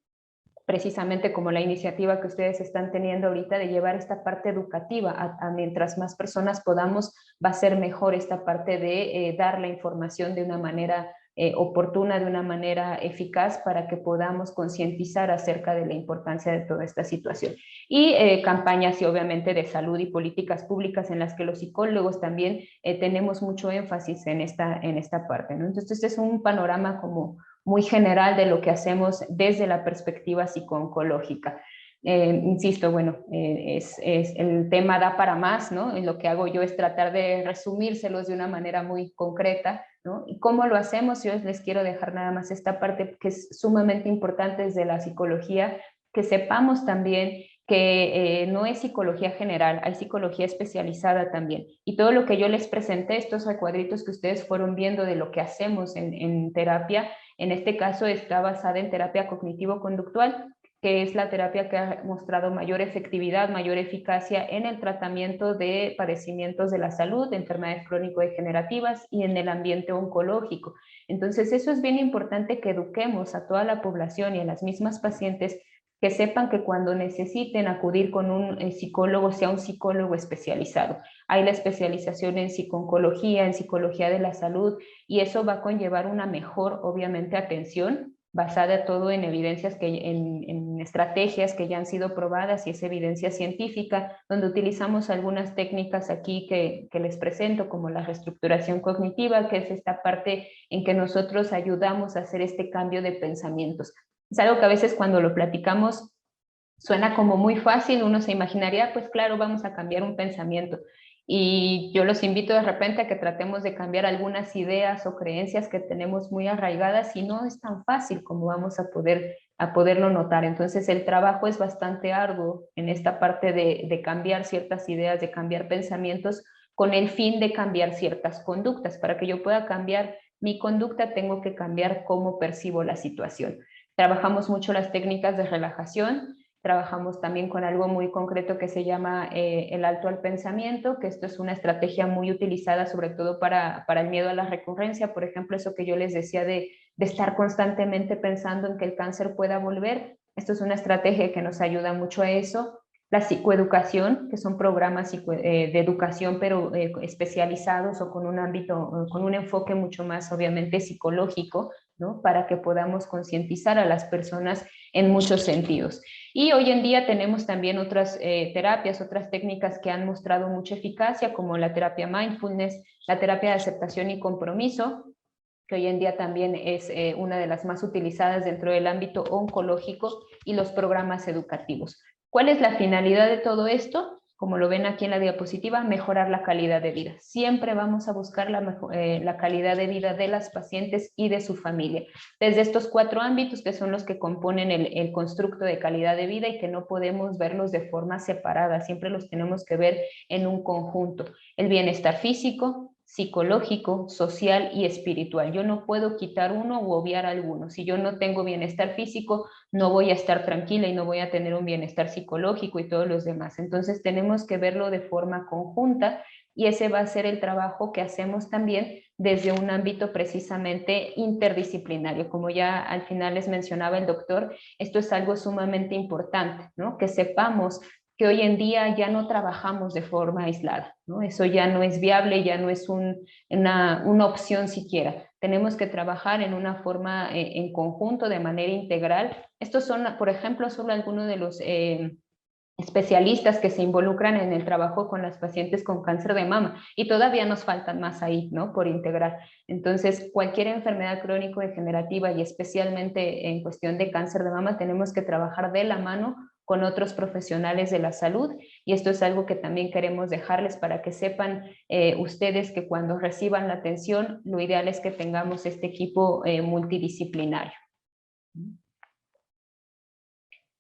precisamente como la iniciativa que ustedes están teniendo ahorita de llevar esta parte educativa a mientras más personas podamos, va a ser mejor esta parte de dar la información de una manera oportuna, de una manera eficaz, para que podamos concientizar acerca de la importancia de toda esta situación. Y campañas, y obviamente de salud y políticas públicas en las que los psicólogos también tenemos mucho énfasis en esta parte, ¿no? Entonces este es un panorama como muy general de lo que hacemos desde la perspectiva psico-oncológica. Insisto, bueno, el tema da para más, ¿no? Y lo que hago yo es tratar de resumírselos de una manera muy concreta, ¿no? ¿Y cómo lo hacemos? Yo les quiero dejar nada más esta parte que es sumamente importante desde la psicología, que sepamos también que no es psicología general, hay psicología especializada también. Y todo lo que yo les presenté, estos recuadritos que ustedes fueron viendo de lo que hacemos en terapia, en este caso está basada en terapia cognitivo-conductual, que es la terapia que ha mostrado mayor efectividad, mayor eficacia en el tratamiento de padecimientos de la salud, de enfermedades crónico-degenerativas y en el ambiente oncológico. Entonces, eso es bien importante, que eduquemos a toda la población y a las mismas pacientes, que sepan que cuando necesiten acudir con un psicólogo, sea un psicólogo especializado. Hay la especialización en psico-oncología, en psicología de la salud, y eso va a conllevar una mejor, obviamente, atención, basada todo en evidencias, en estrategias que ya han sido probadas, y es evidencia científica, donde utilizamos algunas técnicas aquí que les presento, como la reestructuración cognitiva, que es esta parte en que nosotros ayudamos a hacer este cambio de pensamientos. Es algo que a veces cuando lo platicamos suena como muy fácil, uno se imaginaría, pues claro, vamos a cambiar un pensamiento. Y yo los invito de repente a que tratemos de cambiar algunas ideas o creencias que tenemos muy arraigadas, y no es tan fácil como vamos a poderlo notar. Entonces el trabajo es bastante arduo en esta parte de cambiar ciertas ideas, de cambiar pensamientos, con el fin de cambiar ciertas conductas. Para que yo pueda cambiar mi conducta, tengo que cambiar cómo percibo la situación. Trabajamos mucho las técnicas de relajación, trabajamos también con algo muy concreto que se llama el alto al pensamiento, que esto es una estrategia muy utilizada sobre todo para el miedo a la recurrencia. Por ejemplo, eso que yo les decía de estar constantemente pensando en que el cáncer pueda volver. Esto es una estrategia que nos ayuda mucho a eso. La psicoeducación, que son programas de educación, pero especializados o con un ámbito, con un enfoque mucho más obviamente psicológico, ¿no? Para que podamos concientizar a las personas en muchos sentidos. Y hoy en día tenemos también otras terapias, otras técnicas que han mostrado mucha eficacia, como la terapia mindfulness, la terapia de aceptación y compromiso, que hoy en día también es una de las más utilizadas dentro del ámbito oncológico, y los programas educativos. ¿Cuál es la finalidad de todo esto? Como lo ven aquí en la diapositiva, mejorar la calidad de vida. Siempre vamos a buscar la calidad de vida de las pacientes y de su familia. Desde estos 4 ámbitos, que son los que componen el constructo de calidad de vida, y que no podemos verlos de forma separada, siempre los tenemos que ver en un conjunto. El bienestar físico, psicológico, social y espiritual. Yo no puedo quitar uno u obviar alguno. Si yo no tengo bienestar físico, no voy a estar tranquila y no voy a tener un bienestar psicológico y todos los demás. Entonces tenemos que verlo de forma conjunta, y ese va a ser el trabajo que hacemos también desde un ámbito precisamente interdisciplinario. Como ya al final les mencionaba el doctor, esto es algo sumamente importante, ¿no? Que sepamos que hoy en día ya no trabajamos de forma aislada, ¿no? Eso ya no es viable, ya no es una opción siquiera. Tenemos que trabajar en una forma en conjunto, de manera integral. Estos son, por ejemplo, solo algunos de los especialistas que se involucran en el trabajo con las pacientes con cáncer de mama, y todavía nos faltan más ahí, ¿no? Por integrar. Entonces, cualquier enfermedad crónico-degenerativa, y especialmente en cuestión de cáncer de mama, tenemos que trabajar de la mano con otros profesionales de la salud, y esto es algo que también queremos dejarles para que sepan ustedes que cuando reciban la atención, lo ideal es que tengamos este equipo multidisciplinario.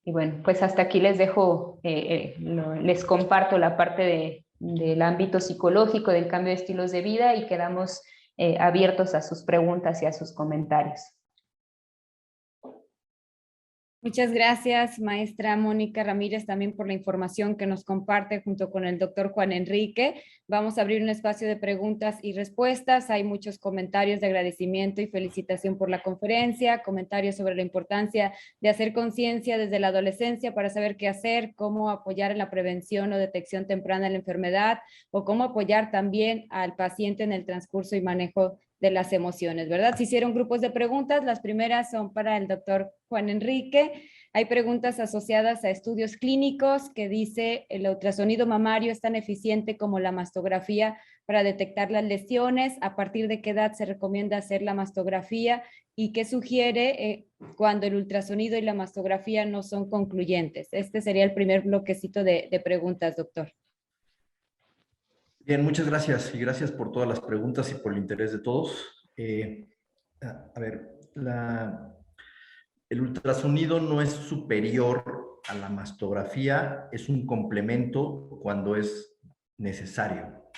Y bueno, pues hasta aquí les dejo, les comparto la parte del ámbito psicológico, del cambio de estilos de vida, y quedamos abiertos a sus preguntas y a sus comentarios. Muchas gracias, maestra Mónica Ramírez, también por la información que nos comparte junto con el doctor Juan Enrique. Vamos a abrir un espacio de preguntas y respuestas. Hay muchos comentarios de agradecimiento y felicitación por la conferencia, comentarios sobre la importancia de hacer conciencia desde la adolescencia para saber qué hacer, cómo apoyar en la prevención o detección temprana de la enfermedad, o cómo apoyar también al paciente en el transcurso y manejo de las emociones, ¿verdad? Se hicieron grupos de preguntas. Las primeras son para el doctor Juan Enrique. Hay preguntas asociadas a estudios clínicos que dice: ¿el ultrasonido mamario es tan eficiente como la mastografía para detectar las lesiones? ¿A partir de qué edad se recomienda hacer la mastografía? ¿Y qué sugiere cuando el ultrasonido y la mastografía no son concluyentes? Este sería el primer bloquecito de preguntas, doctor. Bien, muchas gracias, y gracias por todas las preguntas y por el interés de todos. A ver, el ultrasonido no es superior a la mastografía, es un complemento cuando es necesario.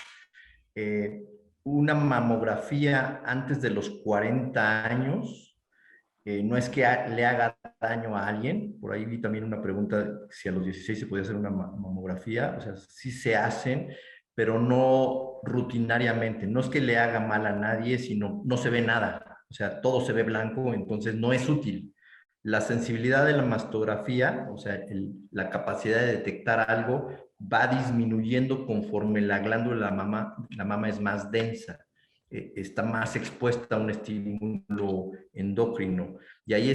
Una mamografía antes de los 40 años no es que le haga daño a alguien. Por ahí vi también una pregunta si a los 16 se podía hacer una mamografía. O sea, sí se hacen, pero no rutinariamente. No es que le haga mal a nadie, sino no se ve nada. O sea, todo se ve blanco, entonces no es útil. La sensibilidad de la mastografía, o sea, la capacidad de detectar algo, va disminuyendo conforme la glándula la mama es más densa, está más expuesta a un estímulo endocrino. Y ahí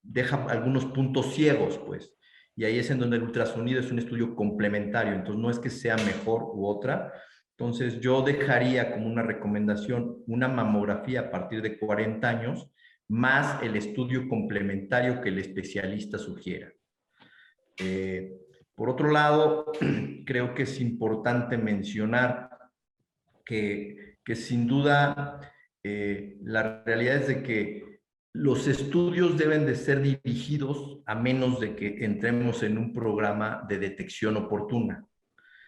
deja algunos puntos ciegos, pues. Y ahí es en donde el ultrasonido es un estudio complementario. Entonces, no es que sea mejor u otra. Entonces, yo dejaría como una recomendación una mamografía a partir de 40 años, más el estudio complementario que el especialista sugiera. Por otro lado, creo que es importante mencionar que sin duda la realidad es de que los estudios deben de ser dirigidos a menos de que entremos en un programa de detección oportuna.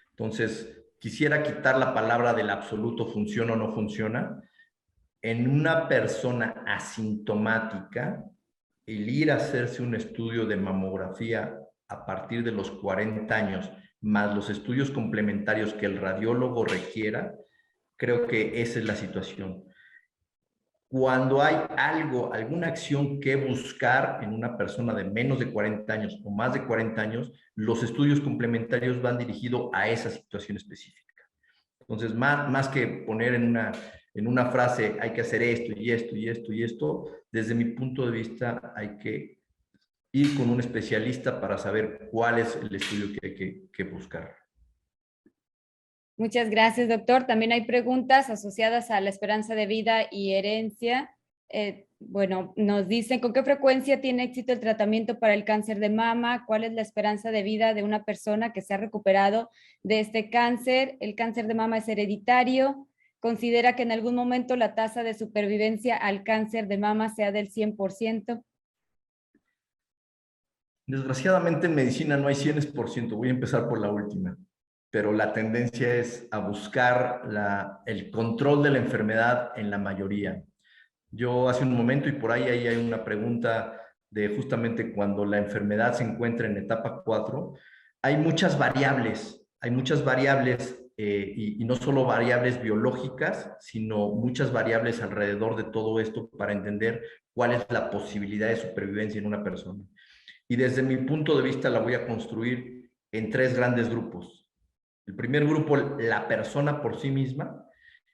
Entonces, quisiera quitar la palabra del absoluto funciona o no funciona. En una persona asintomática, el ir a hacerse un estudio de mamografía a partir de los 40 años, más los estudios complementarios que el radiólogo requiera, creo que esa es la situación. Cuando hay alguna acción que buscar en una persona de menos de 40 años o más de 40 años, los estudios complementarios van dirigidos a esa situación específica. Entonces, más que poner en una frase, hay que hacer esto y esto y esto y esto, desde mi punto de vista hay que ir con un especialista para saber cuál es el estudio que hay que buscar. Muchas gracias, doctor. También hay preguntas asociadas a la esperanza de vida y herencia. Bueno, nos dicen, ¿con qué frecuencia tiene éxito el tratamiento para el cáncer de mama? ¿Cuál es la esperanza de vida de una persona que se ha recuperado de este cáncer? ¿El cáncer de mama es hereditario? ¿Considera que en algún momento la tasa de supervivencia al cáncer de mama sea del 100%? Desgraciadamente en medicina no hay 100%. Voy a empezar por la última. Pero la tendencia es a buscar el control de la enfermedad en la mayoría. Yo hace un momento, y por ahí hay una pregunta de justamente cuando la enfermedad se encuentra en etapa 4, hay muchas variables y no solo variables biológicas, sino muchas variables alrededor de todo esto para entender cuál es la posibilidad de supervivencia en una persona. Y desde mi punto de vista la voy a construir en 3 grandes grupos. El primer grupo, la persona por sí misma,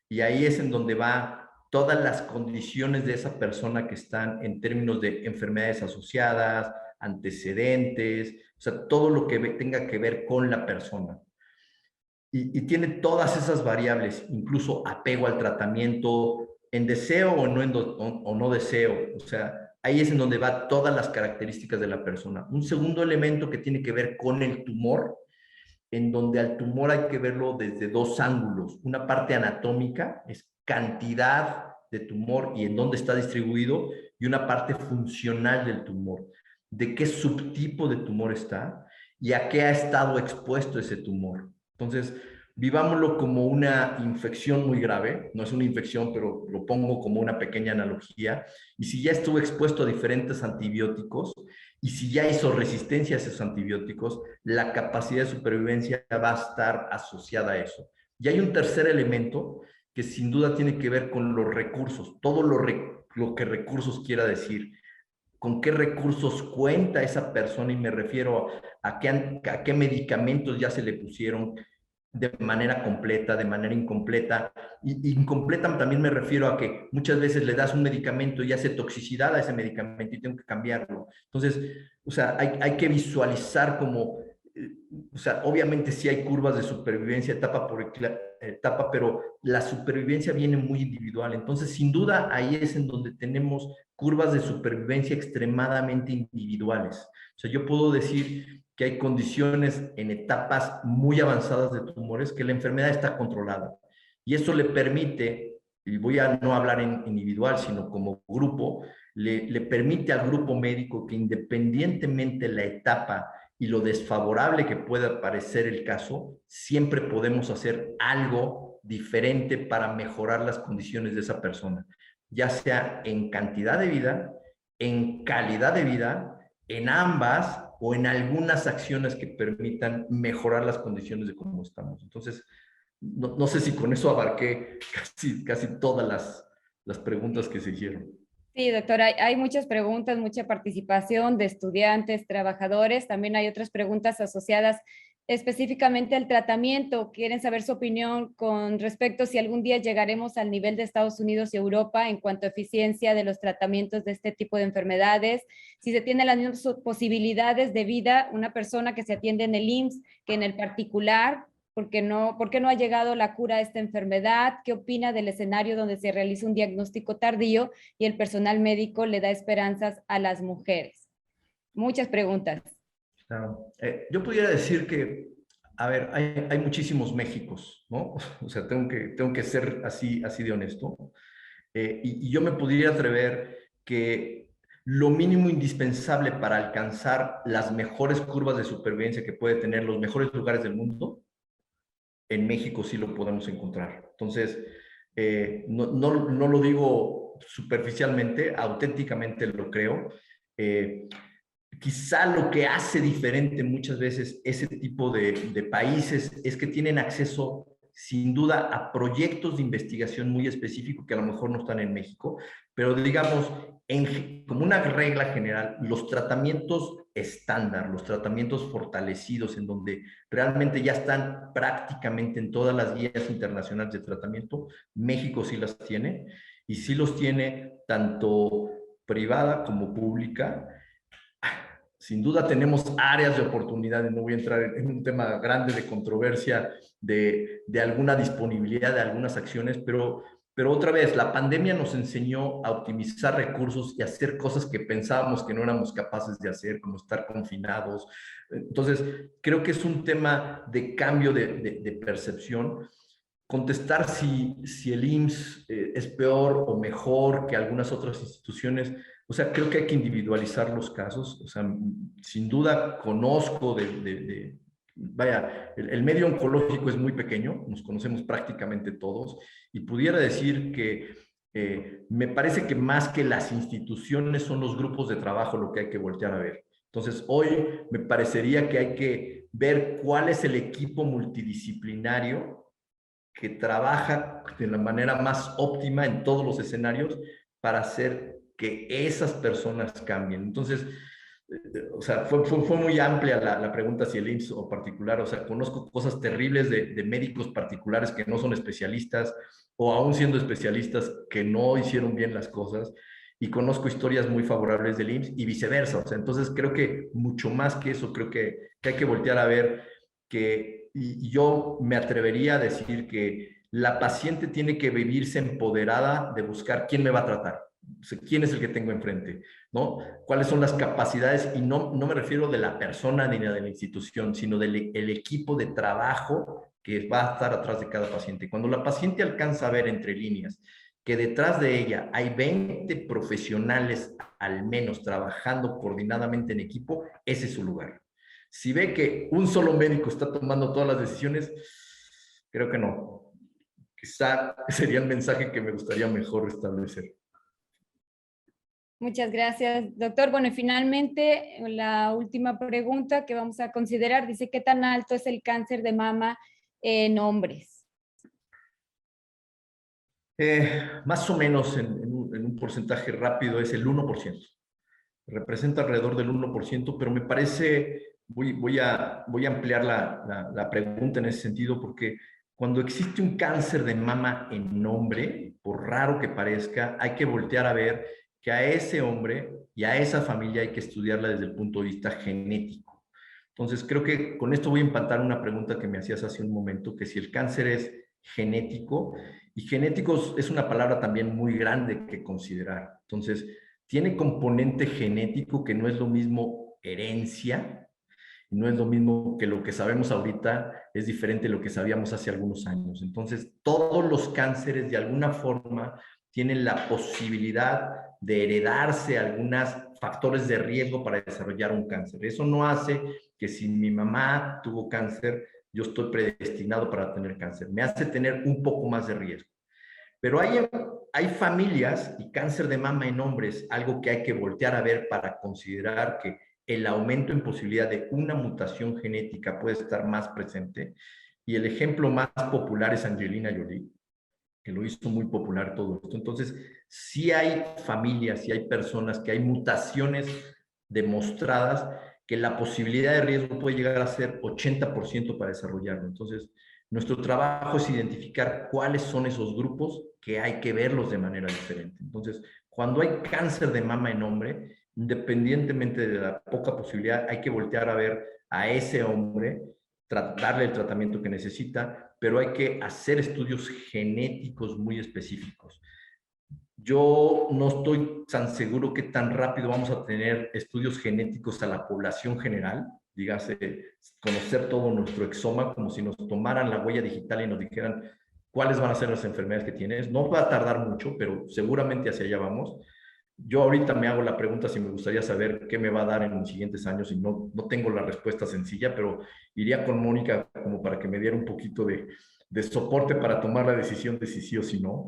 y ahí es en donde va todas las condiciones de esa persona que están en términos de enfermedades asociadas, antecedentes, o sea, todo lo que tenga que ver con la persona. Y tiene todas esas variables, incluso apego al tratamiento, en deseo o no deseo, o sea, ahí es en donde va todas las características de la persona. Un segundo elemento que tiene que ver con el tumor, en donde al tumor hay que verlo desde 2 ángulos. Una parte anatómica, es cantidad de tumor y en dónde está distribuido, y una parte funcional del tumor, de qué subtipo de tumor está y a qué ha estado expuesto ese tumor. Entonces, vivámoslo como una infección muy grave, no es una infección, pero lo pongo como una pequeña analogía, y si ya estuvo expuesto a diferentes antibióticos, y si ya hizo resistencia a esos antibióticos, la capacidad de supervivencia va a estar asociada a eso. Y hay un tercer elemento que sin duda tiene que ver con los recursos, todo lo que recursos quiera decir. ¿Con qué recursos cuenta esa persona? Y me refiero a qué medicamentos ya se le pusieron de manera completa, de manera incompleta. Y incompleta también me refiero a que muchas veces le das un medicamento y hace toxicidad a ese medicamento y tengo que cambiarlo. Entonces, o sea, hay que visualizar como, o sea, obviamente sí hay curvas de supervivencia etapa por etapa, pero la supervivencia viene muy individual. Entonces, sin duda, ahí es en donde tenemos curvas de supervivencia extremadamente individuales. O sea, yo puedo decir que hay condiciones en etapas muy avanzadas de tumores que la enfermedad está controlada. Y eso le permite, y voy a no hablar en individual, sino como grupo, le permite al grupo médico que independientemente la etapa y lo desfavorable que pueda parecer el caso, siempre podemos hacer algo diferente para mejorar las condiciones de esa persona, ya sea en cantidad de vida, en calidad de vida, en ambas o en algunas acciones que permitan mejorar las condiciones de cómo estamos. Entonces, no sé si con eso abarqué casi todas las preguntas que se hicieron. Sí, doctora, hay muchas preguntas, mucha participación de estudiantes, trabajadores. También hay otras preguntas asociadas específicamente al tratamiento. Quieren saber su opinión con respecto si algún día llegaremos al nivel de Estados Unidos y Europa en cuanto a eficiencia de los tratamientos de este tipo de enfermedades, si se tienen las mismas posibilidades de vida una persona que se atiende en el IMSS que en el particular. ¿Por qué no ha llegado la cura a esta enfermedad? ¿Qué opina del escenario donde se realiza un diagnóstico tardío y el personal médico le da esperanzas a las mujeres? Muchas preguntas. Yo pudiera decir que, a ver, hay muchísimos Méxicos, ¿no? O sea, tengo que ser así de honesto. Y yo me pudiera atrever que lo mínimo indispensable para alcanzar las mejores curvas de supervivencia que puede tener los mejores lugares del mundo, en México sí lo podemos encontrar. Entonces, no lo digo superficialmente, auténticamente lo creo. Quizá lo que hace diferente muchas veces ese tipo de países es que tienen acceso, sin duda, a proyectos de investigación muy específicos que a lo mejor no están en México, pero digamos, como una regla general, los tratamientos estándar, los tratamientos fortalecidos, en donde realmente ya están prácticamente en todas las guías internacionales de tratamiento, México sí las tiene, y sí los tiene tanto privada como pública. Sin duda tenemos áreas de oportunidad, y no voy a entrar en un tema grande de controversia de alguna disponibilidad de algunas acciones, pero otra vez, la pandemia nos enseñó a optimizar recursos y hacer cosas que pensábamos que no éramos capaces de hacer, como estar confinados. Entonces, creo que es un tema de cambio de percepción. Contestar si el IMSS es peor o mejor que algunas otras instituciones, o sea, creo que hay que individualizar los casos. O sea, sin duda conozco vaya, el medio oncológico es muy pequeño, nos conocemos prácticamente todos, y pudiera decir que me parece que más que las instituciones son los grupos de trabajo lo que hay que voltear a ver. Entonces, hoy me parecería que hay que ver cuál es el equipo multidisciplinario que trabaja de la manera más óptima en todos los escenarios para hacer que esas personas cambien. Entonces, o sea, fue muy amplia la pregunta si el IMSS o particular. O sea, conozco cosas terribles de médicos particulares que no son especialistas, o aún siendo especialistas que no hicieron bien las cosas, y conozco historias muy favorables del IMSS y viceversa. O sea, entonces creo que mucho más que eso, creo que hay que voltear a ver que, y yo me atrevería a decir que la paciente tiene que vivirse empoderada de buscar quién me va a tratar, o sea, quién es el que tengo enfrente, ¿no? ¿Cuáles son las capacidades? Y no me refiero de la persona ni de la institución, sino del equipo de trabajo que va a estar atrás de cada paciente. Cuando la paciente alcanza a ver entre líneas que detrás de ella hay 20 profesionales al menos trabajando coordinadamente en equipo, ese es su lugar. Si ve que un solo médico está tomando todas las decisiones, creo que no. Quizá sería el mensaje que me gustaría mejor establecer. Muchas gracias, doctor. Bueno, y finalmente, la última pregunta que vamos a considerar dice, ¿qué tan alto es el cáncer de mama en hombres? Más o menos en un porcentaje rápido es el 1%. Representa alrededor del 1%, pero me parece, voy a ampliar la pregunta en ese sentido, porque cuando existe un cáncer de mama en hombre, por raro que parezca, hay que voltear a ver que a ese hombre y a esa familia hay que estudiarla desde el punto de vista genético. Entonces, creo que con esto voy a empatar una pregunta que me hacías hace un momento, que si el cáncer es genético, y genéticos es una palabra también muy grande que considerar. Entonces, tiene componente genético, que no es lo mismo herencia, no es lo mismo que lo que sabemos ahorita, es diferente de lo que sabíamos hace algunos años. Entonces, todos los cánceres de alguna forma tienen la posibilidad de heredarse algunos factores de riesgo para desarrollar un cáncer. Eso no hace que si mi mamá tuvo cáncer, yo estoy predestinado para tener cáncer. Me hace tener un poco más de riesgo. Pero hay familias y cáncer de mama en hombres, algo que hay que voltear a ver para considerar que el aumento en posibilidad de una mutación genética puede estar más presente. Y el ejemplo más popular es Angelina Jolie, que lo hizo muy popular todo esto. Entonces, sí hay familias, sí hay personas que hay mutaciones demostradas que la posibilidad de riesgo puede llegar a ser 80% para desarrollarlo. Entonces, nuestro trabajo es identificar cuáles son esos grupos que hay que verlos de manera diferente. Entonces, cuando hay cáncer de mama en hombre, independientemente de la poca posibilidad, hay que voltear a ver a ese hombre, darle el tratamiento que necesita, pero hay que hacer estudios genéticos muy específicos. Yo no estoy tan seguro que tan rápido vamos a tener estudios genéticos a la población general, dígase, conocer todo nuestro exoma, como si nos tomaran la huella digital y nos dijeran cuáles van a ser las enfermedades que tienes. No va a tardar mucho, pero seguramente hacia allá vamos. Yo ahorita me hago la pregunta si me gustaría saber qué me va a dar en los siguientes años y no tengo la respuesta sencilla, pero iría con Mónica como para que me diera un poquito de soporte para tomar la decisión de si sí o si no.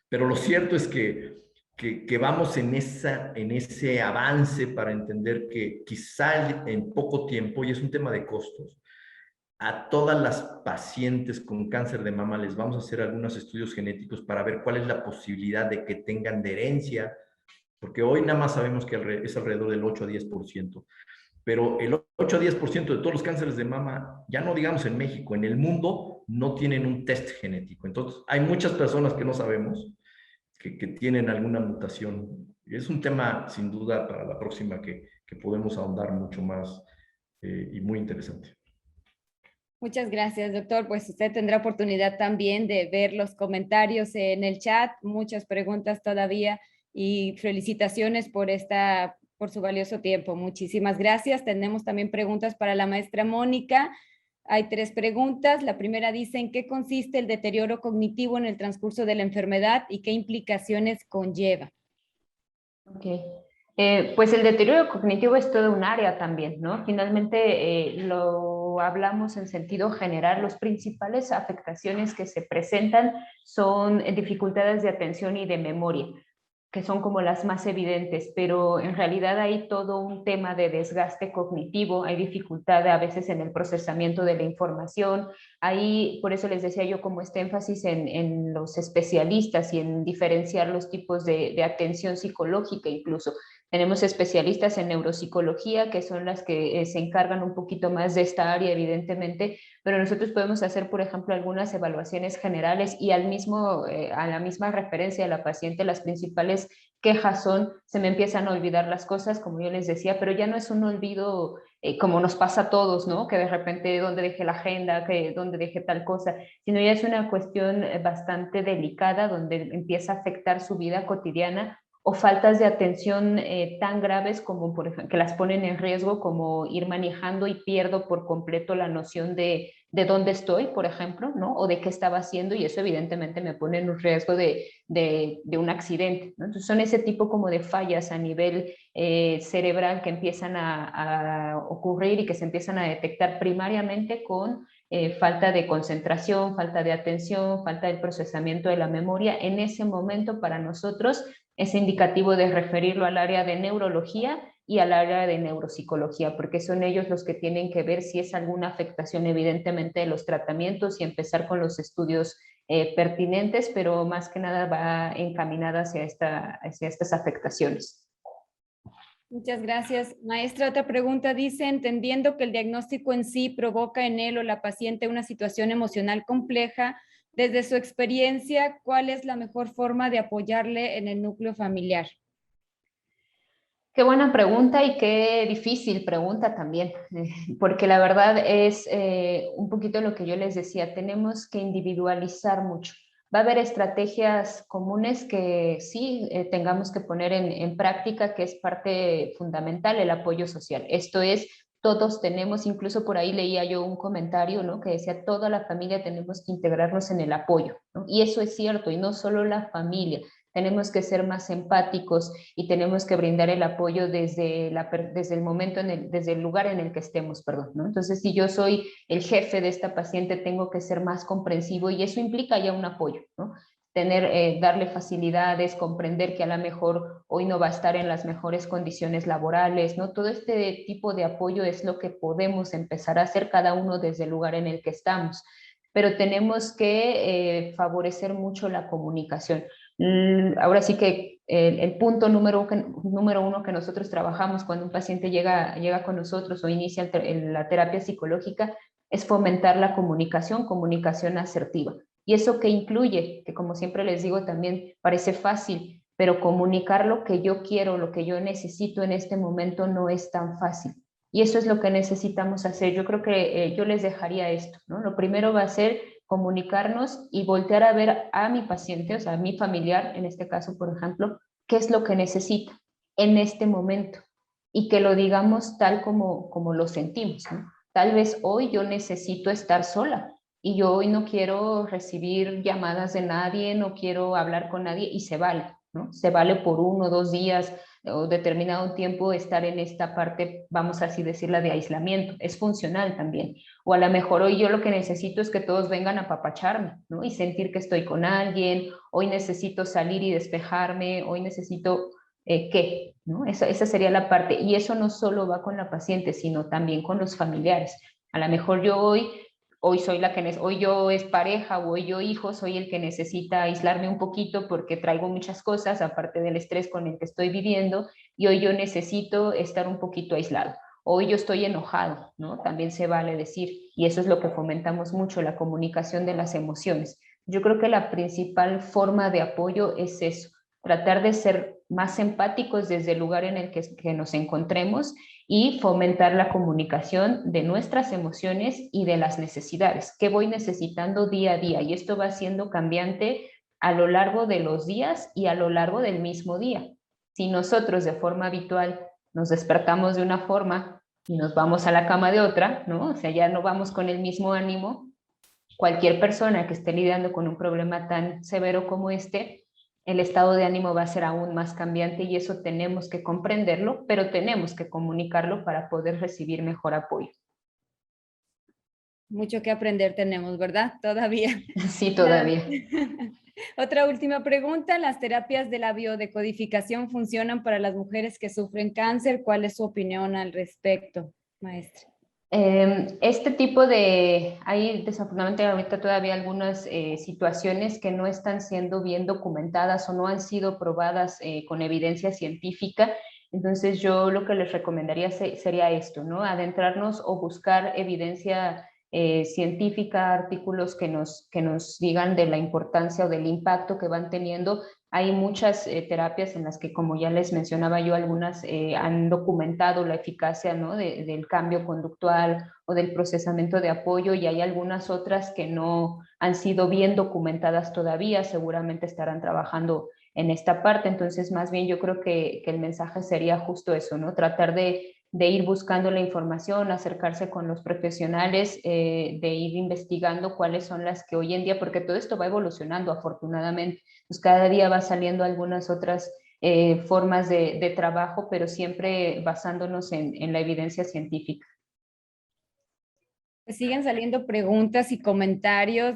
Pero lo cierto es que vamos en ese avance para entender que quizá en poco tiempo, y es un tema de costos, a todas las pacientes con cáncer de mama les vamos a hacer algunos estudios genéticos para ver cuál es la posibilidad de que tengan de herencia, porque hoy nada más sabemos que es alrededor del 8 a 10%, pero el 8 a 10% de todos los cánceres de mama, ya no digamos en México, en el mundo, no tienen un test genético. Entonces, hay muchas personas que no sabemos que tienen alguna mutación. Es un tema, sin duda, para la próxima que podemos ahondar mucho más y muy interesante. Muchas gracias, doctor. Pues usted tendrá oportunidad también de ver los comentarios en el chat, muchas preguntas todavía y felicitaciones por su valioso tiempo. Muchísimas gracias. Tenemos también preguntas para la maestra Mónica. Hay 3 preguntas. La primera dice, ¿en qué consiste el deterioro cognitivo en el transcurso de la enfermedad y qué implicaciones conlleva? Okay. Pues el deterioro cognitivo es todo un área también, ¿no? Finalmente lo hablamos en sentido general. Las principales afectaciones que se presentan son dificultades de atención y de memoria, que son como las más evidentes, pero en realidad hay todo un tema de desgaste cognitivo, hay dificultad a veces en el procesamiento de la información, ahí por eso les decía yo como este énfasis en los especialistas y en diferenciar los tipos de atención psicológica incluso. Tenemos especialistas en neuropsicología que son las que se encargan un poquito más de esta área evidentemente, pero nosotros podemos hacer, por ejemplo, algunas evaluaciones generales y a la misma referencia de la paciente, las principales quejas son, se me empiezan a olvidar las cosas, como yo les decía, pero ya no es un olvido como nos pasa a todos, ¿no? Que de repente, ¿dónde dejé la agenda? ¿Dónde dejé tal cosa? Sino ya es una cuestión bastante delicada donde empieza a afectar su vida cotidiana o faltas de atención tan graves como, por ejemplo, que las ponen en riesgo, como ir manejando y pierdo por completo la noción de dónde estoy, por ejemplo, ¿no? O de qué estaba haciendo, y eso evidentemente me pone en un riesgo de un accidente, ¿no? Entonces son ese tipo como de fallas a nivel cerebral que empiezan a ocurrir y que se empiezan a detectar primariamente con falta de concentración, falta de atención, falta del procesamiento de la memoria. En ese momento para nosotros es indicativo de referirlo al área de neurología y al área de neuropsicología, porque son ellos los que tienen que ver si es alguna afectación evidentemente de los tratamientos y empezar con los estudios pertinentes, pero más que nada va encaminada hacia estas afectaciones. Muchas gracias. Maestra, otra pregunta dice, entendiendo que el diagnóstico en sí provoca en él o la paciente una situación emocional compleja, desde su experiencia, ¿cuál es la mejor forma de apoyarle en el núcleo familiar? Qué buena pregunta y qué difícil pregunta también, porque la verdad es un poquito lo que yo les decía, tenemos que individualizar mucho. Va a haber estrategias comunes que sí tengamos que poner en práctica, que es parte fundamental, el apoyo social. Esto es, todos tenemos, incluso por ahí leía yo un comentario, ¿no? Que decía, toda la familia tenemos que integrarnos en el apoyo, ¿no? Y eso es cierto, y no solo la familia. Tenemos que ser más empáticos y tenemos que brindar el apoyo desde el momento, desde el lugar en el que estemos, perdón, ¿no? Entonces, si yo soy el jefe de esta paciente, tengo que ser más comprensivo y eso implica ya un apoyo, ¿no? darle facilidades, comprender que a lo mejor hoy no va a estar en las mejores condiciones laborales, ¿no? Todo este tipo de apoyo es lo que podemos empezar a hacer cada uno desde el lugar en el que estamos, pero tenemos que favorecer mucho la comunicación. Ahora sí que el punto número uno que nosotros trabajamos cuando un paciente llega con nosotros o inicia la terapia psicológica es fomentar la comunicación asertiva. ¿Y eso qué incluye? Que como siempre les digo también parece fácil, pero comunicar lo que yo quiero, lo que yo necesito en este momento no es tan fácil. Y eso es lo que necesitamos hacer. Yo creo que yo les dejaría esto, ¿no? Lo primero va a ser comunicarnos y voltear a ver a mi paciente, o sea, a mi familiar, en este caso, por ejemplo, qué es lo que necesita en este momento y que lo digamos tal como lo sentimos, ¿no? Tal vez hoy yo necesito estar sola y yo hoy no quiero recibir llamadas de nadie, no quiero hablar con nadie y se vale, ¿no? Se vale por 1 o 2 días o determinado tiempo estar en esta parte, vamos a así decirla, de aislamiento. Es funcional también. O a lo mejor hoy yo lo que necesito es que todos vengan a apapacharme, ¿no? Y sentir que estoy con alguien. Hoy necesito salir y despejarme. Hoy necesito ¿qué? ¿No? Esa sería la parte. Y eso no solo va con la paciente, sino también con los familiares. A lo mejor yo hoy soy hoy yo es pareja o hoy yo hijo, soy el que necesita aislarme un poquito porque traigo muchas cosas, aparte del estrés con el que estoy viviendo, y hoy yo necesito estar un poquito aislado. Hoy yo estoy enojado, ¿no? También se vale decir, y eso es lo que fomentamos mucho, la comunicación de las emociones. Yo creo que la principal forma de apoyo es eso, tratar de ser más empáticos desde el lugar en el que nos encontremos y fomentar la comunicación de nuestras emociones y de las necesidades. ¿Qué voy necesitando día a día? Y esto va siendo cambiante a lo largo de los días y a lo largo del mismo día. Si nosotros de forma habitual nos despertamos de una forma y nos vamos a la cama de otra, ¿no? O sea, ya no vamos con el mismo ánimo. Cualquier persona que esté lidiando con un problema tan severo como este, el estado de ánimo va a ser aún más cambiante y eso tenemos que comprenderlo, pero tenemos que comunicarlo para poder recibir mejor apoyo. Mucho que aprender tenemos, ¿verdad? Todavía. Sí, todavía. Otra última pregunta, ¿las terapias de la biodecodificación funcionan para las mujeres que sufren cáncer? ¿Cuál es su opinión al respecto, maestra? Este tipo hay desafortunadamente ahorita todavía algunas situaciones que no están siendo bien documentadas o no han sido probadas con evidencia científica. Entonces yo lo que les recomendaría sería esto, ¿no? Adentrarnos o buscar evidencia científica, artículos que nos digan de la importancia o del impacto que van teniendo. Hay muchas terapias en las que, como ya les mencionaba yo, algunas han documentado la eficacia, ¿no? del cambio conductual o del procesamiento de apoyo, y hay algunas otras que no han sido bien documentadas todavía, seguramente estarán trabajando en esta parte. Entonces, más bien yo creo que el mensaje sería justo eso, ¿no? Tratar de ir buscando la información, acercarse con los profesionales, de ir investigando cuáles son las que hoy en día, porque todo esto va evolucionando afortunadamente, pues cada día va saliendo algunas otras formas de trabajo, pero siempre basándonos en la evidencia científica. Siguen saliendo preguntas y comentarios,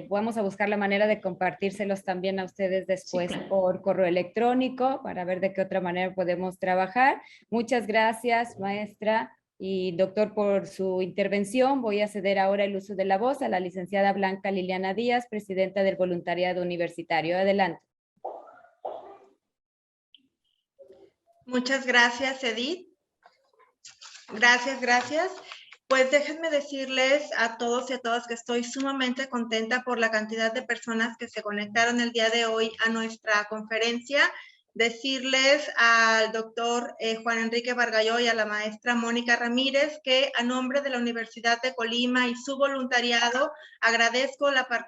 vamos a buscar la manera de compartírselos también a ustedes después, sí, claro, por correo electrónico para ver de qué otra manera podemos trabajar. Muchas gracias, maestra y doctor, por su intervención. Voy a ceder ahora el uso de la voz a la licenciada Blanca Liliana Díaz, presidenta del Voluntariado Universitario. Adelante. Muchas gracias, Edith. Gracias. Pues déjenme decirles a todos y a todas que estoy sumamente contenta por la cantidad de personas que se conectaron el día de hoy a nuestra conferencia. Decirles al doctor Juan Enrique Bargalló y a la maestra Mónica Ramírez que a nombre de la Universidad de Colima y su voluntariado agradezco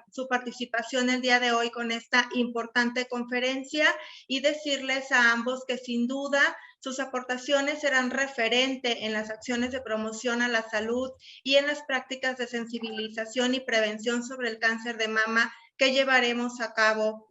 su participación el día de hoy con esta importante conferencia, y decirles a ambos que sin duda sus aportaciones serán referente en las acciones de promoción a la salud y en las prácticas de sensibilización y prevención sobre el cáncer de mama que llevaremos a cabo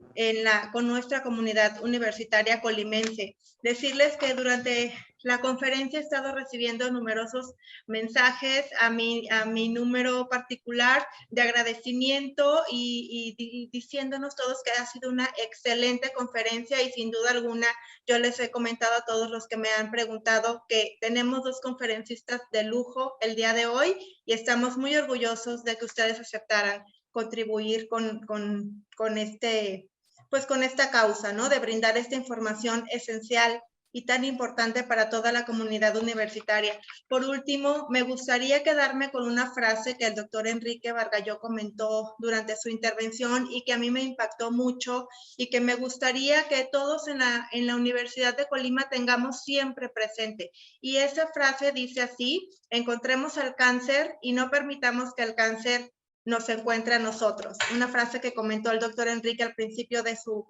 con nuestra comunidad universitaria colimense. Decirles que durante la conferencia he estado recibiendo numerosos mensajes a mi número particular de agradecimiento y diciéndonos todos que ha sido una excelente conferencia, y sin duda alguna yo les he comentado a todos los que me han preguntado que tenemos 2 conferencistas de lujo el día de hoy y estamos muy orgullosos de que ustedes aceptaran contribuir con esta causa, ¿no? De brindar esta información esencial y tan importante para toda la comunidad universitaria. Por último, me gustaría quedarme con una frase que el doctor Enrique Bargalló comentó durante su intervención y que a mí me impactó mucho y que me gustaría que todos en la Universidad de Colima tengamos siempre presente. Y esa frase dice así: encontremos al cáncer y no permitamos que el cáncer nos encuentre a nosotros. Una frase que comentó el doctor Enrique al principio de su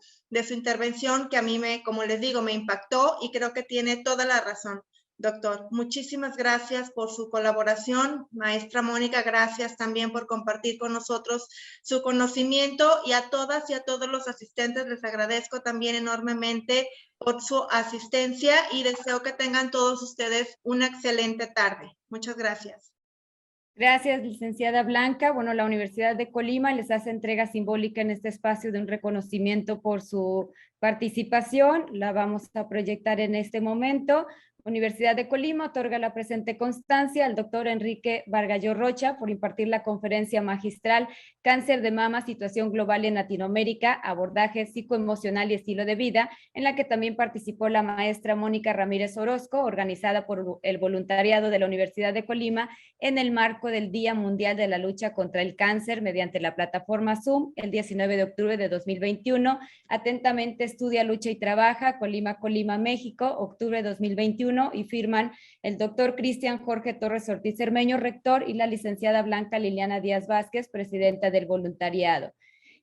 intervención, que a mí, como les digo, me impactó y creo que tiene toda la razón. Doctor, muchísimas gracias por su colaboración. Maestra Mónica, gracias también por compartir con nosotros su conocimiento, y a todas y a todos los asistentes les agradezco también enormemente por su asistencia y deseo que tengan todos ustedes una excelente tarde. Muchas gracias. Gracias, licenciada Blanca. Bueno, la Universidad de Colima les hace entrega simbólica en este espacio de un reconocimiento por su participación. La vamos a proyectar en este momento. Universidad de Colima otorga la presente constancia al doctor Enrique Bargalló Rocha por impartir la conferencia magistral Cáncer de mama, situación global en Latinoamérica, abordaje psicoemocional y estilo de vida, en la que también participó la maestra Mónica Ramírez Orozco, organizada por el voluntariado de la Universidad de Colima en el marco del Día Mundial de la Lucha contra el Cáncer mediante la plataforma Zoom el 19 de octubre de 2021. Atentamente, Estudia, Lucha y Trabaja, Colima, México, octubre de 2021, y firman el doctor Cristian Jorge Torres Ortiz Cermeño, rector, y la licenciada Blanca Liliana Díaz Vázquez, presidenta del voluntariado.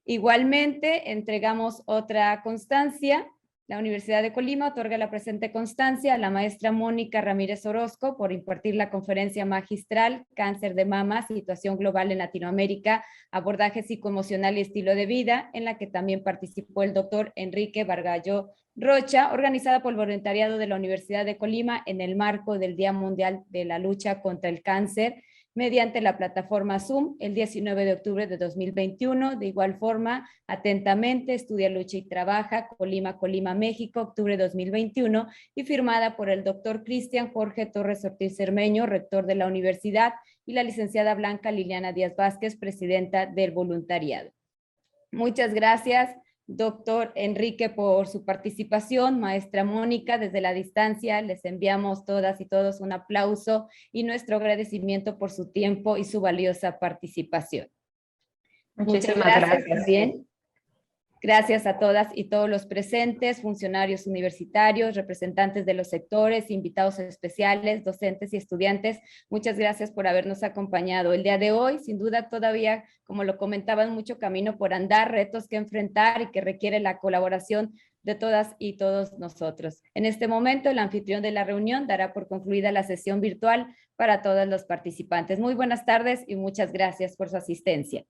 Igualmente, entregamos otra constancia. La Universidad de Colima otorga la presente constancia a la maestra Mónica Ramírez Orozco por impartir la conferencia magistral Cáncer de mama, situación global en Latinoamérica, abordaje psicoemocional y estilo de vida, en la que también participó el doctor Enrique Bargalló Rocha, organizada por el voluntariado de la Universidad de Colima en el marco del Día Mundial de la Lucha contra el Cáncer, mediante la plataforma Zoom el 19 de octubre de 2021. De igual forma, atentamente, Estudia, Lucha y Trabaja, Colima, México, octubre de 2021, y firmada por el doctor Cristian Jorge Torres Ortiz Cermeño, rector de la universidad, y la licenciada Blanca Liliana Díaz Vázquez, presidenta del voluntariado. Muchas gracias, doctor Enrique, por su participación. Maestra Mónica, desde la distancia les enviamos todas y todos un aplauso y nuestro agradecimiento por su tiempo y su valiosa participación. Muchas gracias. También. Gracias a todas y todos los presentes, funcionarios universitarios, representantes de los sectores, invitados especiales, docentes y estudiantes. Muchas gracias por habernos acompañado el día de hoy. Sin duda todavía, como lo comentaban, mucho camino por andar, retos que enfrentar y que requiere la colaboración de todas y todos nosotros. En este momento, el anfitrión de la reunión dará por concluida la sesión virtual para todos los participantes. Muy buenas tardes y muchas gracias por su asistencia.